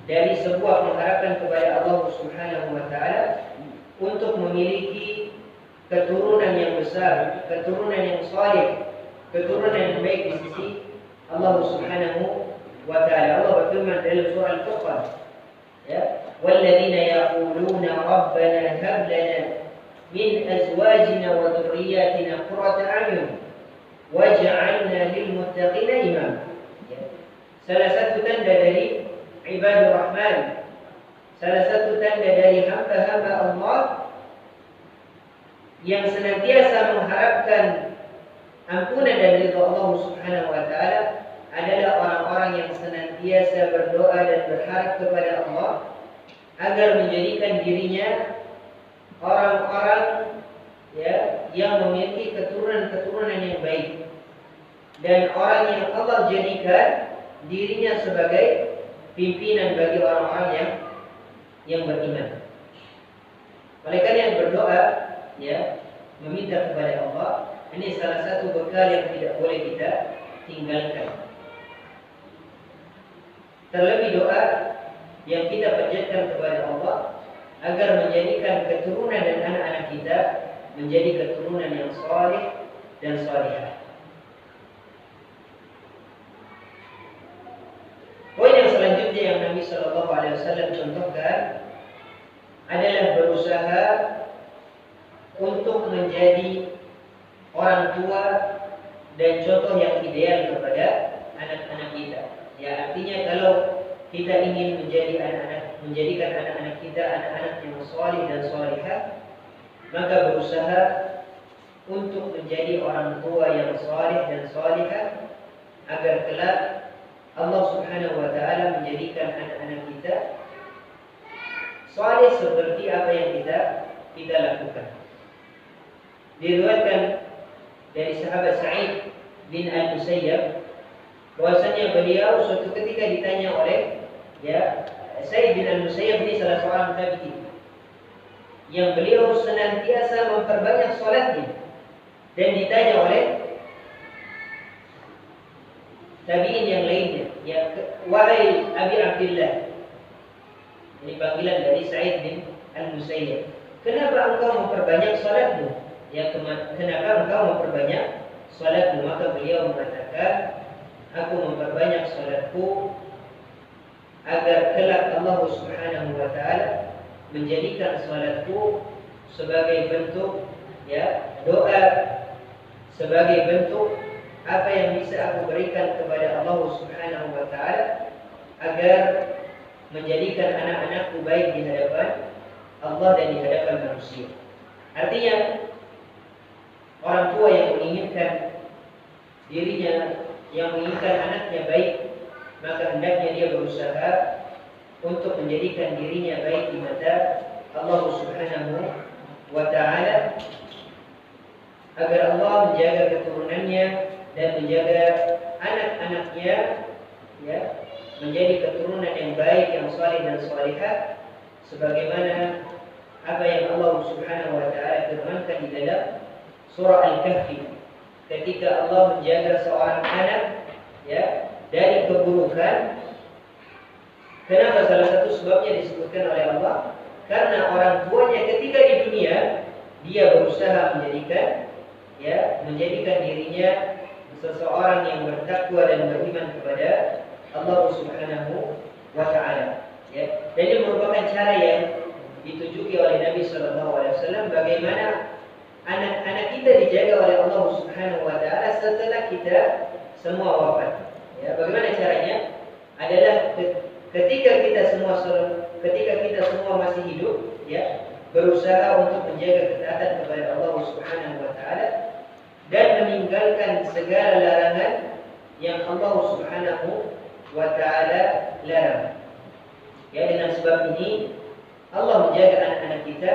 dari sebuah pengharapan kepada Allah Subhanahu wa taala untuk memiliki keturunan yang besar, keturunan yang saleh, keturunan yang baik di sisi Allah Subhanahu wa taala. Allah berfirman dalam surah Al-Furqan, ya, walladzina yaquluna rabbana hab lana min azwajina wa dhurriyyatina qurrata a'yun waj'alna lil muttaqina imama. Salah satu tanda dari ibadur rahman, salah satu tanda dari hamba-hamba Allah yang senantiasa mengharapkan ampunan dan ridha Allah Subhanahu wa taala adalah orang-orang yang senantiasa berdoa dan berharap kepada Allah agar menjadikan dirinya orang-orang, ya, yang memiliki keturunan-keturunan yang baik, dan orang yang Allah jadikan dirinya sebagai pimpinan bagi orang-orang yang beriman. Oleh karena yang berdoa, ya, meminta kepada Allah, ini salah satu bekal yang tidak boleh kita tinggalkan. Terlebih doa yang kita panjatkan kepada Allah agar menjadikan keturunan dan anak-anak kita menjadi keturunan yang saleh dan salihah. Poin yang selanjutnya yang Nabi Shallallahu Alaihi Wasallam contohkan adalah berusaha untuk menjadi orang tua dan contoh yang ideal kepada anak-anak kita. Ya, artinya kalau kita ingin menjadikan anak-anak kita anak-anak yang saleh dan salihah, maka berusaha untuk menjadi orang tua yang saleh dan salihah agar kelak Allah Subhanahu wa taala menjadikan anak-anak kita saleh seperti apa yang kita lakukan. Diriwayatkan dari sahabat Sa'id bin Al-Musayyab bahwasanya beliau suatu ketika ditanya oleh, ya, Sa'id bin Al-Musayyab ini salah seorang tabi'in yang beliau senantiasa memperbanyak salatnya, dan ditanya oleh tabi'in yang lainnya, ya, wahai Abi Abdullah, ini panggilan dari Sa'id bin Al-Musayyab, kenapa engkau memperbanyak salatmu? Ya, kenapa engkau memperbanyak salatmu? Maka beliau mengatakan, aku memperbanyak salatku agar kelak Allah Subhanahu wa taala menjadikan salatku sebagai bentuk, ya, doa, sebagai bentuk apa yang bisa aku berikan kepada Allah Subhanahu wa taala agar menjadikan anak-anakku baik di hadapan Allah dan di hadapan manusia. Artinya orang tua yang menginginkan dirinya, yang menginginkan anaknya baik, maka hendaknya dia berusaha untuk menjadikan dirinya baik di mata Allah Subhanahu wa taala agar Allah menjaga keturunannya dan menjaga anak-anaknya, ya, menjadi keturunan yang baik, yang saleh dan salihah, sebagaimana apa yang Allah Subhanahu wa taala firmankan di dalam surah Al-Kahfi ketika Allah menjaga seorang anak, ya, dari keburukan. Kenapa? Salah satu sebabnya disebutkan oleh Allah karena orang tuanya ketika di dunia dia berusaha menjadikan dirinya seseorang yang bertakwa dan beriman kepada Allah Subhanahu wa taala, ya. Dan ini merupakan cara yang ditunjuki oleh Nabi Shallallahu Alaihi Wasallam bagaimana anak-anak kita dijaga oleh Allah Subhanahu wa taala setelah kita semua wafat. Ya, bagaimana caranya? Adalah ketika kita semua masih hidup, ya, berusaha untuk menjaga ketaatan kepada Allah Subhanahu wa taala dan meninggalkan segala larangan yang Allah Subhanahu wa taala larang. Ya, dengan sebab ini Allah menjaga anak-anak kita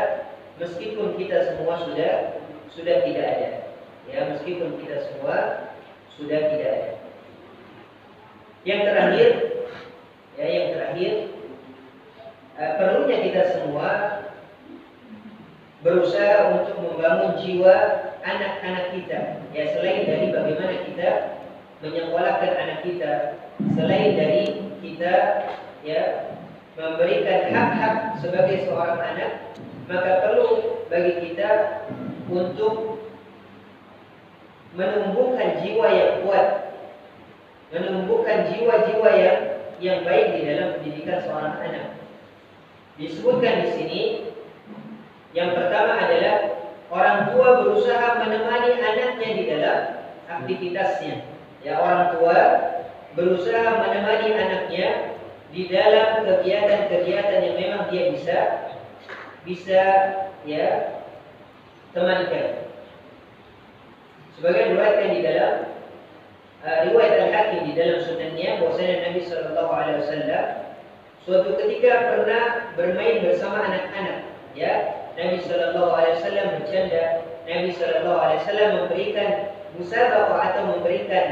meskipun kita semua sudah tidak ada. Ya, meskipun kita semua sudah tidak ada. Yang terakhir, perlunya kita semua berusaha untuk membangun jiwa anak-anak kita. Ya, selain dari bagaimana kita menyekolahkan anak kita, selain dari kita ya memberikan hak-hak sebagai seorang anak, maka perlu bagi kita untuk menumbuhkan jiwa yang kuat, menumbuhkan jiwa-jiwa yang baik di dalam pendidikan seorang anak. Disebutkan di sini, yang pertama adalah orang tua berusaha menemani anaknya di dalam aktivitasnya. Ya, orang tua berusaha menemani anaknya di dalam kegiatan-kegiatan yang memang dia bisa ya temankan. Sebagai diriwayatkan di dalam riwayat Al-Hakim di dalam sunannya, bahwasanya Nabi Shallallahu Alaihi Wasallam suatu ketika pernah bermain bersama anak-anak. Ya, Nabi Shallallahu Alaihi Wasallam bercanda. Nabi Shallallahu Alaihi Wasallam memberikan musabaqah atau memberikan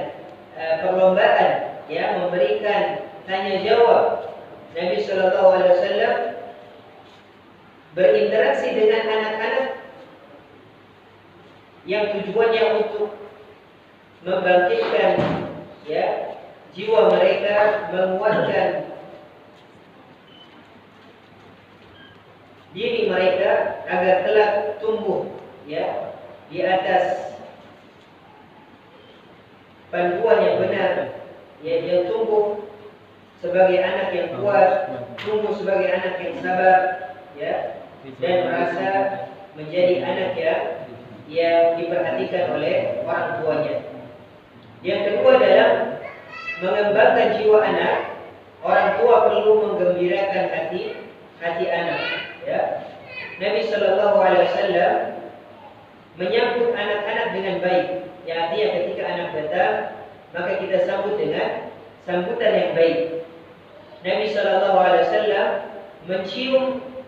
perlombaan, ya, memberikan tanya jawab. Nabi Shallallahu Alaihi Wasallam berinteraksi dengan anak-anak yang tujuannya untuk membangkitkan ya jiwa mereka, menguatkan diri mereka agar kelak tumbuh ya di atas panduan yang benar, ya, dia tumbuh sebagai anak yang kuat, tumbuh sebagai anak yang sabar, ya, dan merasa menjadi anak yang diperhatikan oleh orang tuanya. Yang kedua dalam mengembangkan jiwa anak, orang tua perlu menggembirakan hati anak. Ya. Nabi Shallallahu Alaihi Wasallam menyambut anak-anak dengan baik. Yang artinya ketika anak datang, maka kita sambut dengan sambutan yang baik. Nabi Shallallahu Alaihi Wasallam mencium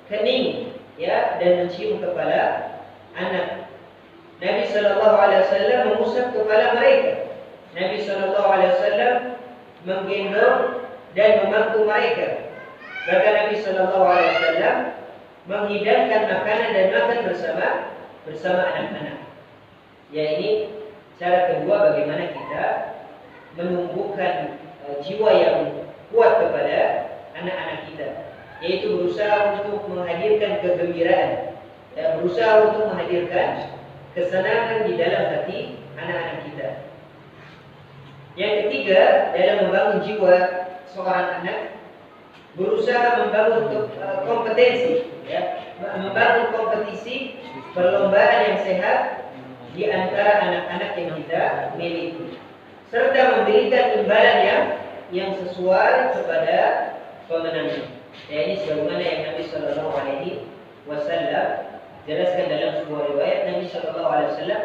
kening, ya, dan mencium kepala anak. Nabi Shallallahu Alaihi Wasallam mengusap kepala mereka. Nabi Shallallahu Alaihi Wasallam menggendong dan memangku mereka. Bahkan Nabi Shallallahu Alaihi Wasallam menghidangkan makanan dan makan bersama anak-anak. Ya, ini cara kedua bagaimana kita menumbuhkan jiwa yang kuat kepada anak-anak kita, yaitu berusaha untuk menghadirkan kegembiraan, ya, berusaha untuk menghadirkan kesenangan di dalam hati anak-anak kita. Yang ketiga, dalam membangun jiwa seorang anak, berusaha membangun kompetensi, ya, membangun kompetisi perlombaan yang sehat di antara anak-anak yang kita miliki, serta memberikan imbalan yang sesuai kepada pemenangnya. Ya, ini sebagaimana yang Nabi Shallallahu Alaihi Wasallam jelaskan dalam sebuah riwayat. Nabi Shallallahu Alaihi Wasallam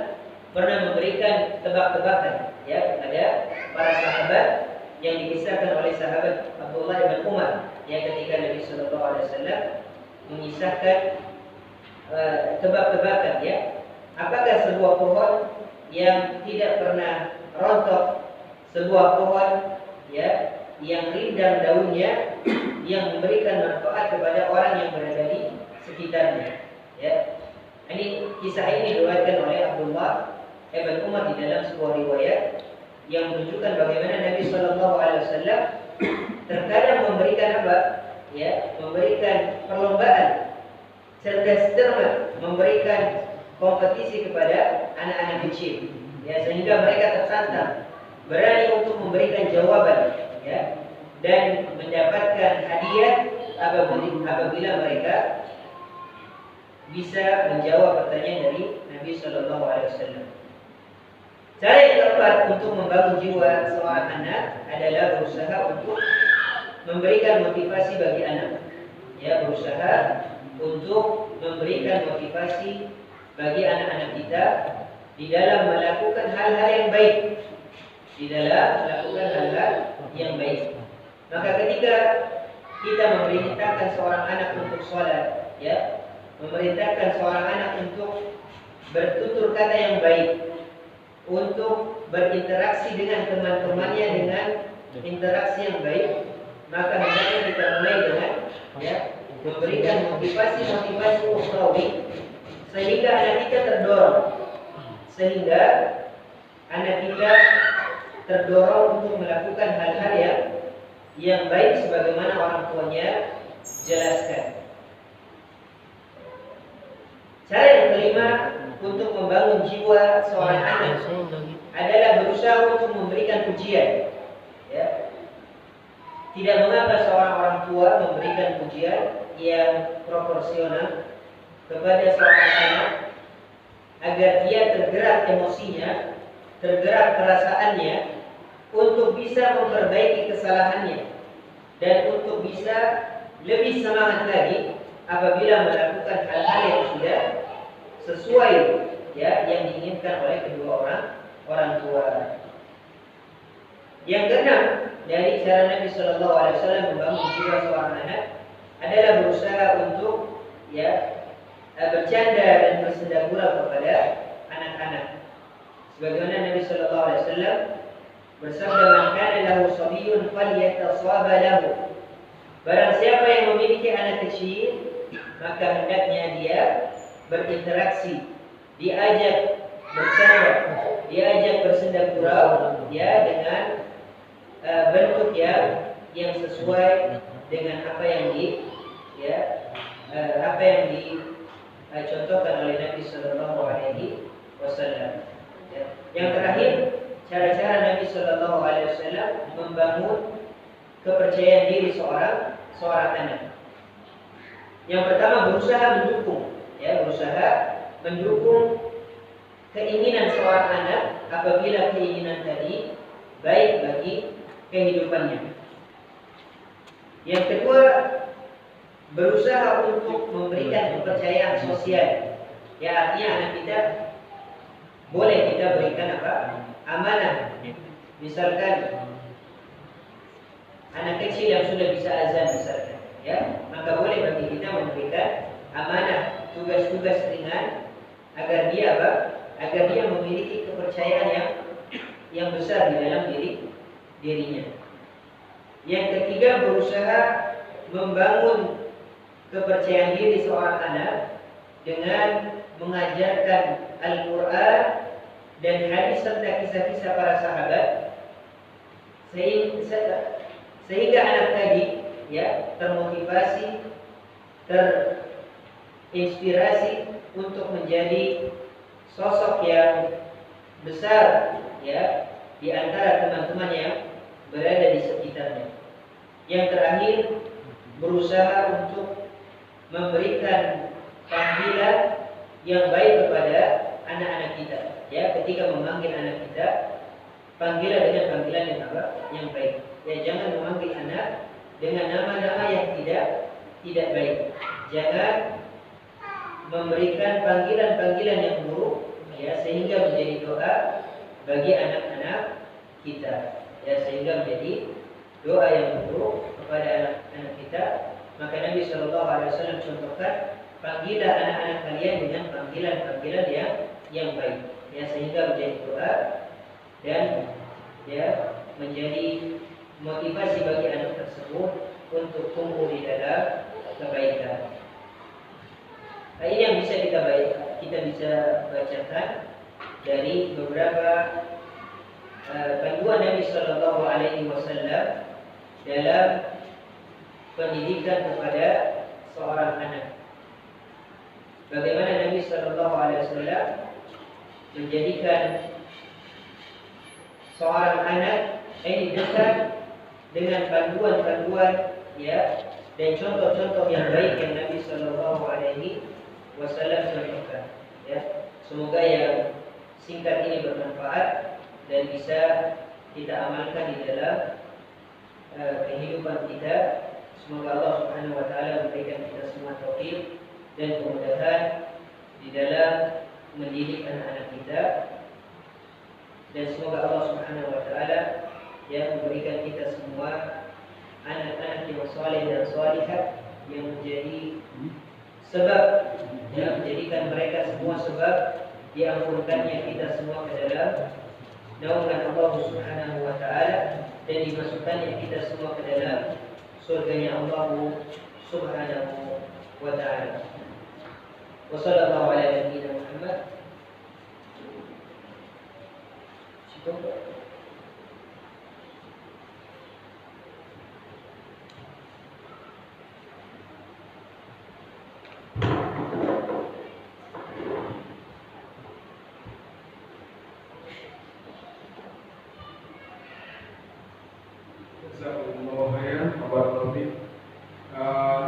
pernah memberikan tebak-tebakan, ya, kepada para sahabat yang dikisahkan oleh sahabat Abdullah bin Umar, ya, ketika Nabi Shallallahu Alaihi Wasallam mengisahkan tebak-tebakan, ya, apakah sebuah pohon yang tidak pernah rontok, sebuah pohon, ya, yang rindang daunnya, yang memberikan manfaat kepada orang yang berada di sekitarnya, ya. Ini kisah ini diriwayatkan oleh Abdullah bin Umar di dalam sebuah riwayat yang menunjukkan bagaimana Nabi Shallallahu Alaihi Wasallam terkadang memberikan apa, ya, memberikan perlombaan, cerdas cermat, memberikan kompetisi kepada anak-anak kecil, ya, sehingga mereka tersantang, berani untuk memberikan jawaban, ya, dan mendapatkan hadiah apabila mereka bisa menjawab pertanyaan dari Nabi Shallallahu Alaihi Wasallam. Cara yang keempat untuk membangun jiwa seorang anak adalah berusaha untuk memberikan motivasi bagi anak, ya, berusaha untuk memberikan motivasi bagi anak-anak kita di dalam melakukan hal-hal yang baik, Maka ketika kita memerintahkan seorang anak untuk sholat, ya, memerintahkan seorang anak untuk bertutur kata yang baik, untuk berinteraksi dengan teman-temannya dengan interaksi yang baik, maka hendaknya kita mulai dengan memberikan motivasi-motivasi ukhrawi sehingga anak kita terdorong untuk melakukan hal-hal yang baik sebagaimana orang tuanya jelaskan. Cara yang kelima untuk membangun jiwa seorang anak adalah berusaha untuk memberikan pujian. Tidak mengapa seorang orang tua memberikan pujian yang proporsional kepada seorang anak agar dia tergerak emosinya, tergerak perasaannya untuk bisa memperbaiki kesalahannya dan untuk bisa lebih semangat lagi apabila melakukan hal-hal yang sudah sesuai yang diinginkan oleh kedua orang tua. Yang keenam dari cara Nabi Shallallahu Alaihi Wasallam membangun jiwa seorang anak adalah berusaha untuk bercanda dan bersenda-gurau kepada anak-anak. Sebagaimana Nabi Shallallahu Alaihi Wasallam bersabda, "Man kana lahu sabiyyun falyatasaba lahu." Barang siapa yang memiliki anak kecil, maka hendaknya dia berinteraksi, diajak bercanda, diajak bersenda-gurau dengan bentuk yang sesuai dengan apa yang dicontohkan oleh Nabi Sallallahu Alaihi Wasallam. Yang terakhir, cara-cara Nabi Sallallahu Alaihi Wasallam membangun kepercayaan diri seorang anak. Yang pertama, berusaha mendukung keinginan seorang anak apabila keinginan tadi baik bagi kehidupannya. Yang kedua, berusaha untuk memberikan kepercayaan sosial. Artinya anak kita boleh kita berikan amanah. Misalkan anak kecil yang sudah bisa azan misalkan, maka boleh bagi kita memberikan amanah tugas-tugas ringan agar dia memiliki kepercayaan yang besar di dalam dirinya. Yang ketiga, berusaha membangun kepercayaan diri seorang anak dengan mengajarkan Al-Quran dan hadis serta kisah-kisah para sahabat sehingga anak tadi termotivasi, terinspirasi untuk menjadi sosok yang besar di antara teman-teman yang berada di sekitarnya. Yang terakhir, berusaha untuk memberikan panggilan yang baik kepada anak-anak kita. Ketika memanggil anak kita, panggilan dengan panggilan yang baik. Jangan memanggil anak dengan nama-nama yang tidak baik. Jangan memberikan panggilan-panggilan yang buruk, sehingga menjadi doa bagi anak-anak kita, sehingga menjadi doa yang buruk kepada anak-anak kita. Maka Nabi Shallallahu Alaihi Wasallam contohkan, panggilan anak-anak kalian dengan panggilan-panggilan yang baik, sehingga menjadi doa dan menjadi motivasi bagi anak tersebut untuk tumbuh di dalam kebaikan. Ini yang bisa kita bisa bacakan dari beberapa panduan Nabi Shallallahu Alaihi Wasallam dalam pendidikan kepada seorang anak. Bagaimana Nabi Shallallahu Alaihi Wasallam menjadikan seorang anak ini dekat dengan panduan-panduan dan contoh-contoh yang baik yang Nabi Shallallahu Alaihi Wasallam contohkan. Semoga yang singkat ini bermanfaat dan bisa kita amalkan di dalam kehidupan kita. Semoga Allah Subhanahu Wa Taala memberikan kita semua taufik dan kemudahan di dalam mendidik anak-anak kita, dan semoga Allah Subhanahu Wa Taala memberikan kita semua anak-anak yang saleh dan salihah yang menjadi sebab, ya, menjadikan mereka semua sebab diampunkannya kita semua ke dalam naungan Allah Subhanahu wa taala dan dimasukkannya kita semua ke dalam surganya Allah Subhanahu wa taala. Wa sallallahu ala nabiyyina Muhammad.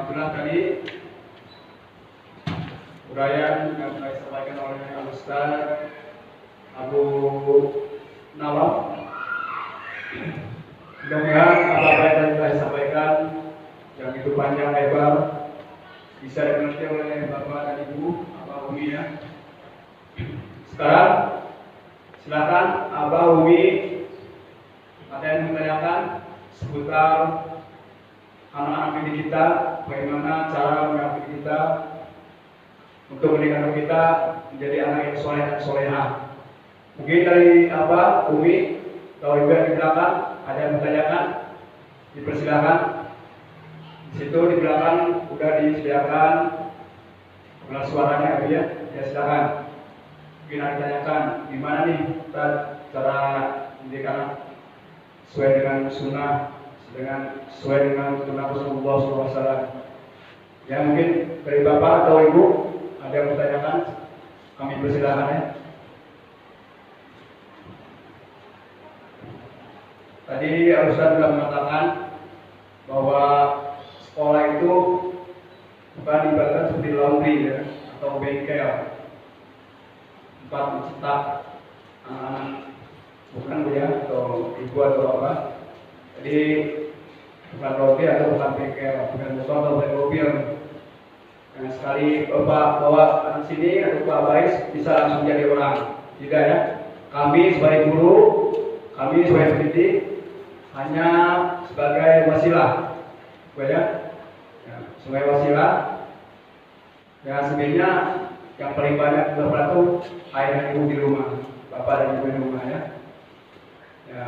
Itulah tadi uraian yang telah disampaikan oleh Al-Ustaz Abu Nawaf. Mudah-mudahan apa-apa yang telah disampaikan yang itu panjang lebar bisa dimengerti oleh Bapak dan Ibu, Abah Umi ya. Sekarang silakan Abah Umi ada yang menanyakan seputar anak-anak didik kita, bagaimana cara mendidik kita untuk mendidik kita menjadi anak yang soleh dan solehah. Mungkin dari Abah Umi atau Ibu yang di belakang ada yang menanyakan, dipersilakan. Di situ di belakang sudah disediakan pengeras suaranya ya, ya silakan. Mungkin ada ditanyakan, gimana nih cara mendidik anak sesuai dengan sunnah, sesuai dengan sunnah Rasulullah SAW. Ya mungkin dari Bapak atau Ibu ada yang bertanyakan, kami persilakan ya. Tadi Ustaz sudah mengatakan bahwa sekolah itu bukan ibaratnya seperti laundry ya, atau bengkel tempat mencetak anak-anak, bukan ya, atau ibu atau apa. Jadi bukan laundry atau bukan bengkel, bukan motor atau bukan mobil. Nah, sekali Bapak bawa anak sini atau Pak Bais bisa langsung jadi orang. Tidak ya. Kami sebagai guru, kami sebagai pendidik hanya sebagai wasilah, ya, sebagai wasilah. Ya sebenarnya yang paling banyak berperan itu ayah dan ibu di rumah, bapak dan ibu di rumah ya. Ya,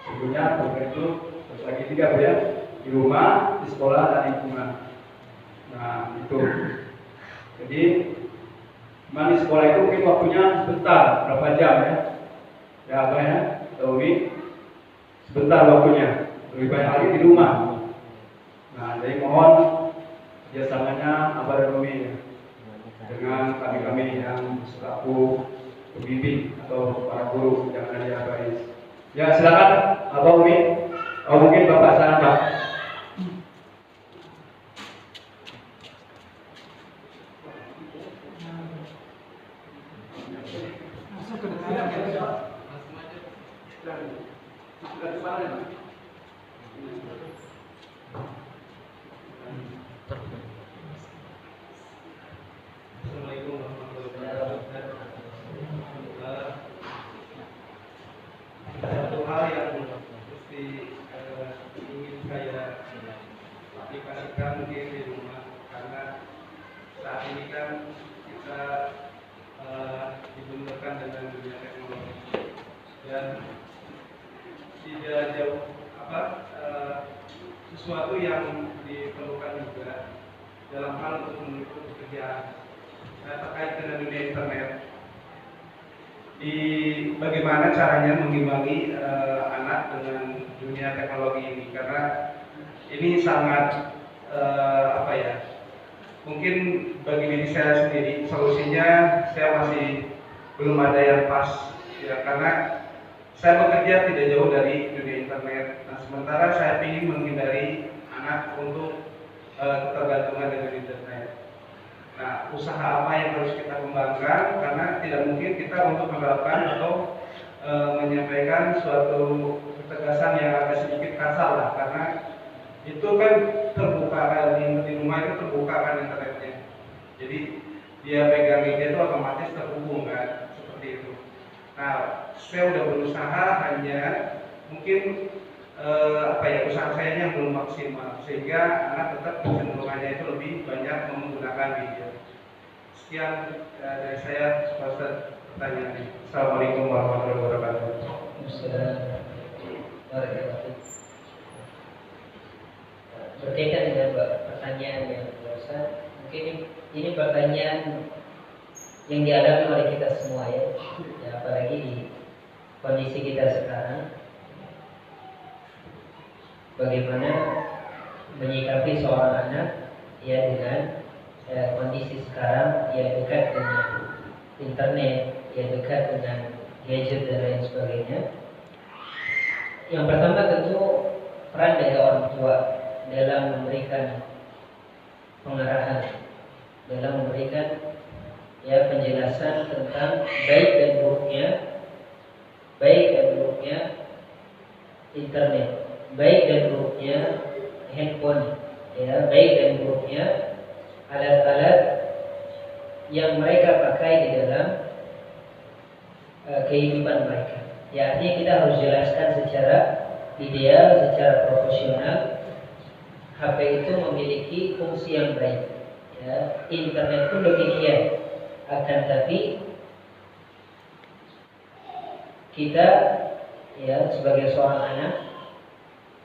tentunya program itu terbagi tiga ya, di rumah, di sekolah dan di lingkungan. Nah itu. Jadi di sekolah itu mungkin waktunya sebentar, berapa jam ya? Ya apa ya? Tahu sebentar waktunya, lebih banyak lagi di rumah. Nah, jadi mohon kerjasamanya Abah dan Umi ya, dengan kami-kami yang selaku pembimbing atau para guru yang ada di Abais. Ya silakan Abah Umi, atau mungkin Bapak sana Pak. Assalamualaikum warahmatullahi wabarakatuh. Satu hal yang mesti ingin saya aplikasikan mungkin di rumah, karena saat ini kan kita dibenturkan dengan dunia teknologi dan tidak jauh sesuatu yang diperlukan juga dalam hal untuk menuju pekerjaan. Terkait dengan dunia internet, bagaimana caranya mengimbangi anak dengan dunia teknologi ini, karena ini sangat mungkin bagi diri saya sendiri solusinya saya masih belum ada yang pas ya, karena saya bekerja tidak jauh dari dunia internet. Nah, sementara saya ingin menghindari anak untuk ketergantungan dengan internet. Nah, usaha apa yang harus kita kembangkan, karena tidak mungkin kita untuk menerapkan atau menyampaikan suatu ketegasan yang agak sedikit kasar lah, karena itu kan terbuka kan, di rumah itu terbuka kan internetnya, jadi dia pegang gadget itu otomatis terhubung kan, seperti itu. Nah, saya udah berusaha, hanya mungkin usaha saya yang belum maksimal, sehingga anak tetap kecenderungannya itu lebih banyak menggunakan gadget. Sekian dari saya, Ustaz, pertanyaannya. Assalamualaikum warahmatullahi wabarakatuh. Berkaitan dengan pertanyaan yang biasa, mungkin ini pertanyaan yang dialami oleh kita semua ya, apalagi di kondisi kita sekarang. Bagaimana menyikapi seorang anak ya dengan kondisi sekarang ya dekat dengan internet, ya dekat dengan gadget dan lain sebagainya. Yang pertama tentu peran dari orang tua dalam memberikan pengarahan, dalam memberikan ya penjelasan tentang baik dan buruknya internet, baik dan buruknya handphone, ya, baik dan buruknya alat-alat yang mereka pakai di dalam kehidupan mereka. Ya, artinya kita harus jelaskan secara ideal, secara profesional. HP itu memiliki fungsi yang baik. Ya, internet pun demikian. Akan tapi kita ya sebagai seorang anak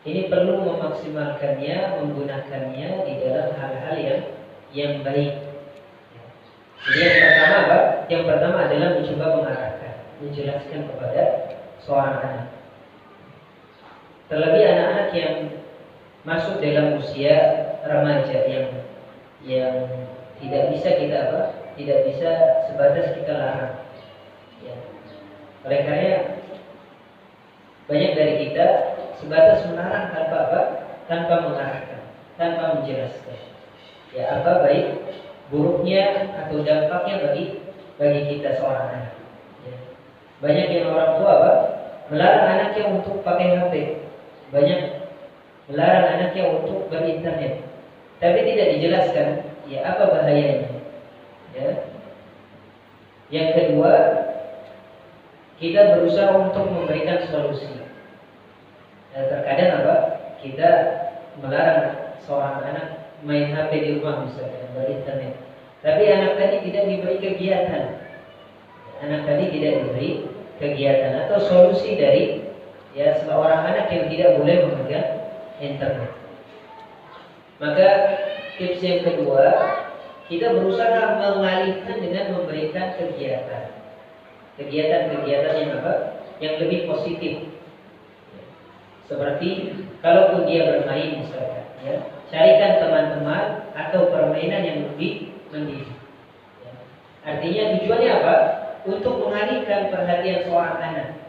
ini perlu memaksimalkannya, menggunakannya di dalam hal-hal yang baik. Jadi yang pertama apa? Yang pertama adalah mencoba mengarahkan, menjelaskan kepada seorang anak. Terlebih anak-anak yang masuk dalam usia remaja yang tidak bisa kita tidak bisa sebatas kita larang. Ya. Oleh karena banyak dari kita sebatas melarang tanpa mengarahkan, tanpa menjelaskan. Ya, apa baik buruknya atau dampaknya bagi kita seorang anak. Ya. Banyak yang orang tua melarang anaknya untuk pakai HP, banyak melarang anaknya untuk berinternet, tapi tidak dijelaskan ya apa bahayanya. Ya. Yang kedua, kita berusaha untuk memberikan solusi. Terkadang kita melarang seorang anak main HP di rumah misalnya, berinternet, tapi anak tadi tidak diberi kegiatan. Anak tadi tidak diberi kegiatan atau solusi dari ya seorang anak yang tidak boleh memegang internet. Maka tips yang kedua, kita berusaha mengalihkan dengan memberikan kegiatan-kegiatan yang lebih positif. Seperti kalaupun dia bermain misalkan, ya, carikan teman-teman atau permainan yang lebih mendidik. Ya. Artinya tujuannya apa? Untuk mengalihkan perhatian seorang anak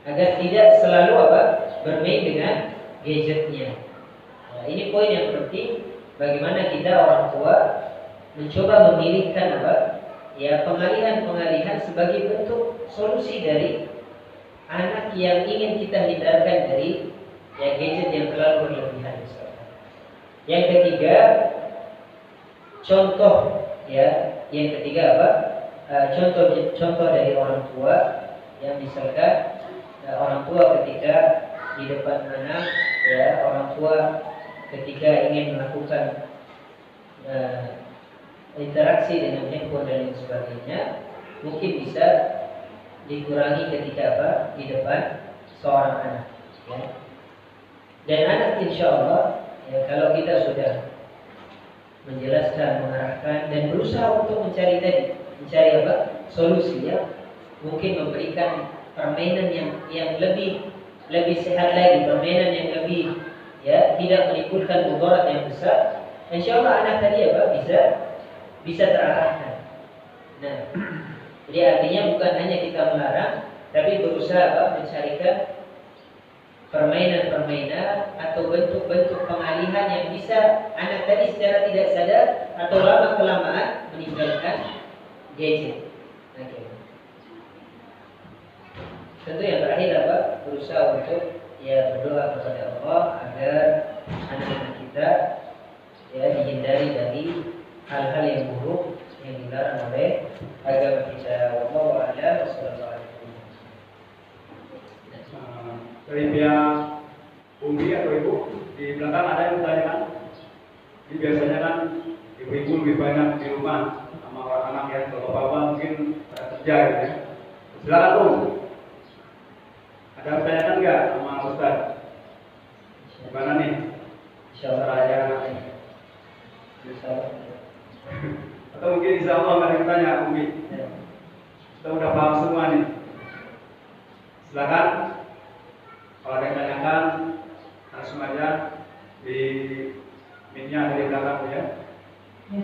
agar tidak selalu bermain dengan gadgetnya. Nah, ini poin yang penting. Bagaimana kita orang tua mencoba memilihkan ya pengalihan sebagai bentuk solusi dari anak yang ingin kita hindarkan dari ya gadget yang terlalu berlebihan misalkan. Yang ketiga, contoh ya. Yang ketiga contoh dari orang tua yang misalkan orang tua ketika di depan anak, ya orang tua ketika ingin melakukan interaksi dengan handphone dan lain sebagainya, mungkin bisa dikurangi ketika di depan seorang anak. Ya. Dan anak insya Allah, ya, kalau kita sudah menjelaskan, mengarahkan dan berusaha untuk mencari solusinya, mungkin memberikan permainan yang lebih sehat lagi, permainan yang lebih ya tidak menimbulkan mudarat yang besar. Insya Allah anak tadi bisa terarahkan. Nah, jadi artinya bukan hanya kita melarang, tapi berusaha mencarikan permainan atau bentuk-bentuk pengalihan yang bisa anak tadi secara tidak sadar atau lama kelamaan meninggalkan gadget. Okay. Tentu yang terakhir berusaha untuk ya berdoa kepada Allah agar anak-anak kita ya dihindari dari hal-hal yang buruk yang dilarang oleh agama kita. Wallahu a'lam bishawab. dari pihak Umi atau Ibu di belakang ada yang bertanyakan? Ini biasanya kan ibu-ibu lebih banyak di rumah sama anak ya, kalau bapak mungkin kerja gitu ya. Silakan Om. Ada pertanyaan nggak sama Ustaz? Gimana nih? Insyaallah ada anaknya. Atau mungkin insya Allah nggak ada yang tanya Umi. Ya. Kita udah paham semua nih. Silakan. Kalau ada yang tanyakan, langsung aja di mic-nya ada di belakang ya. Ya,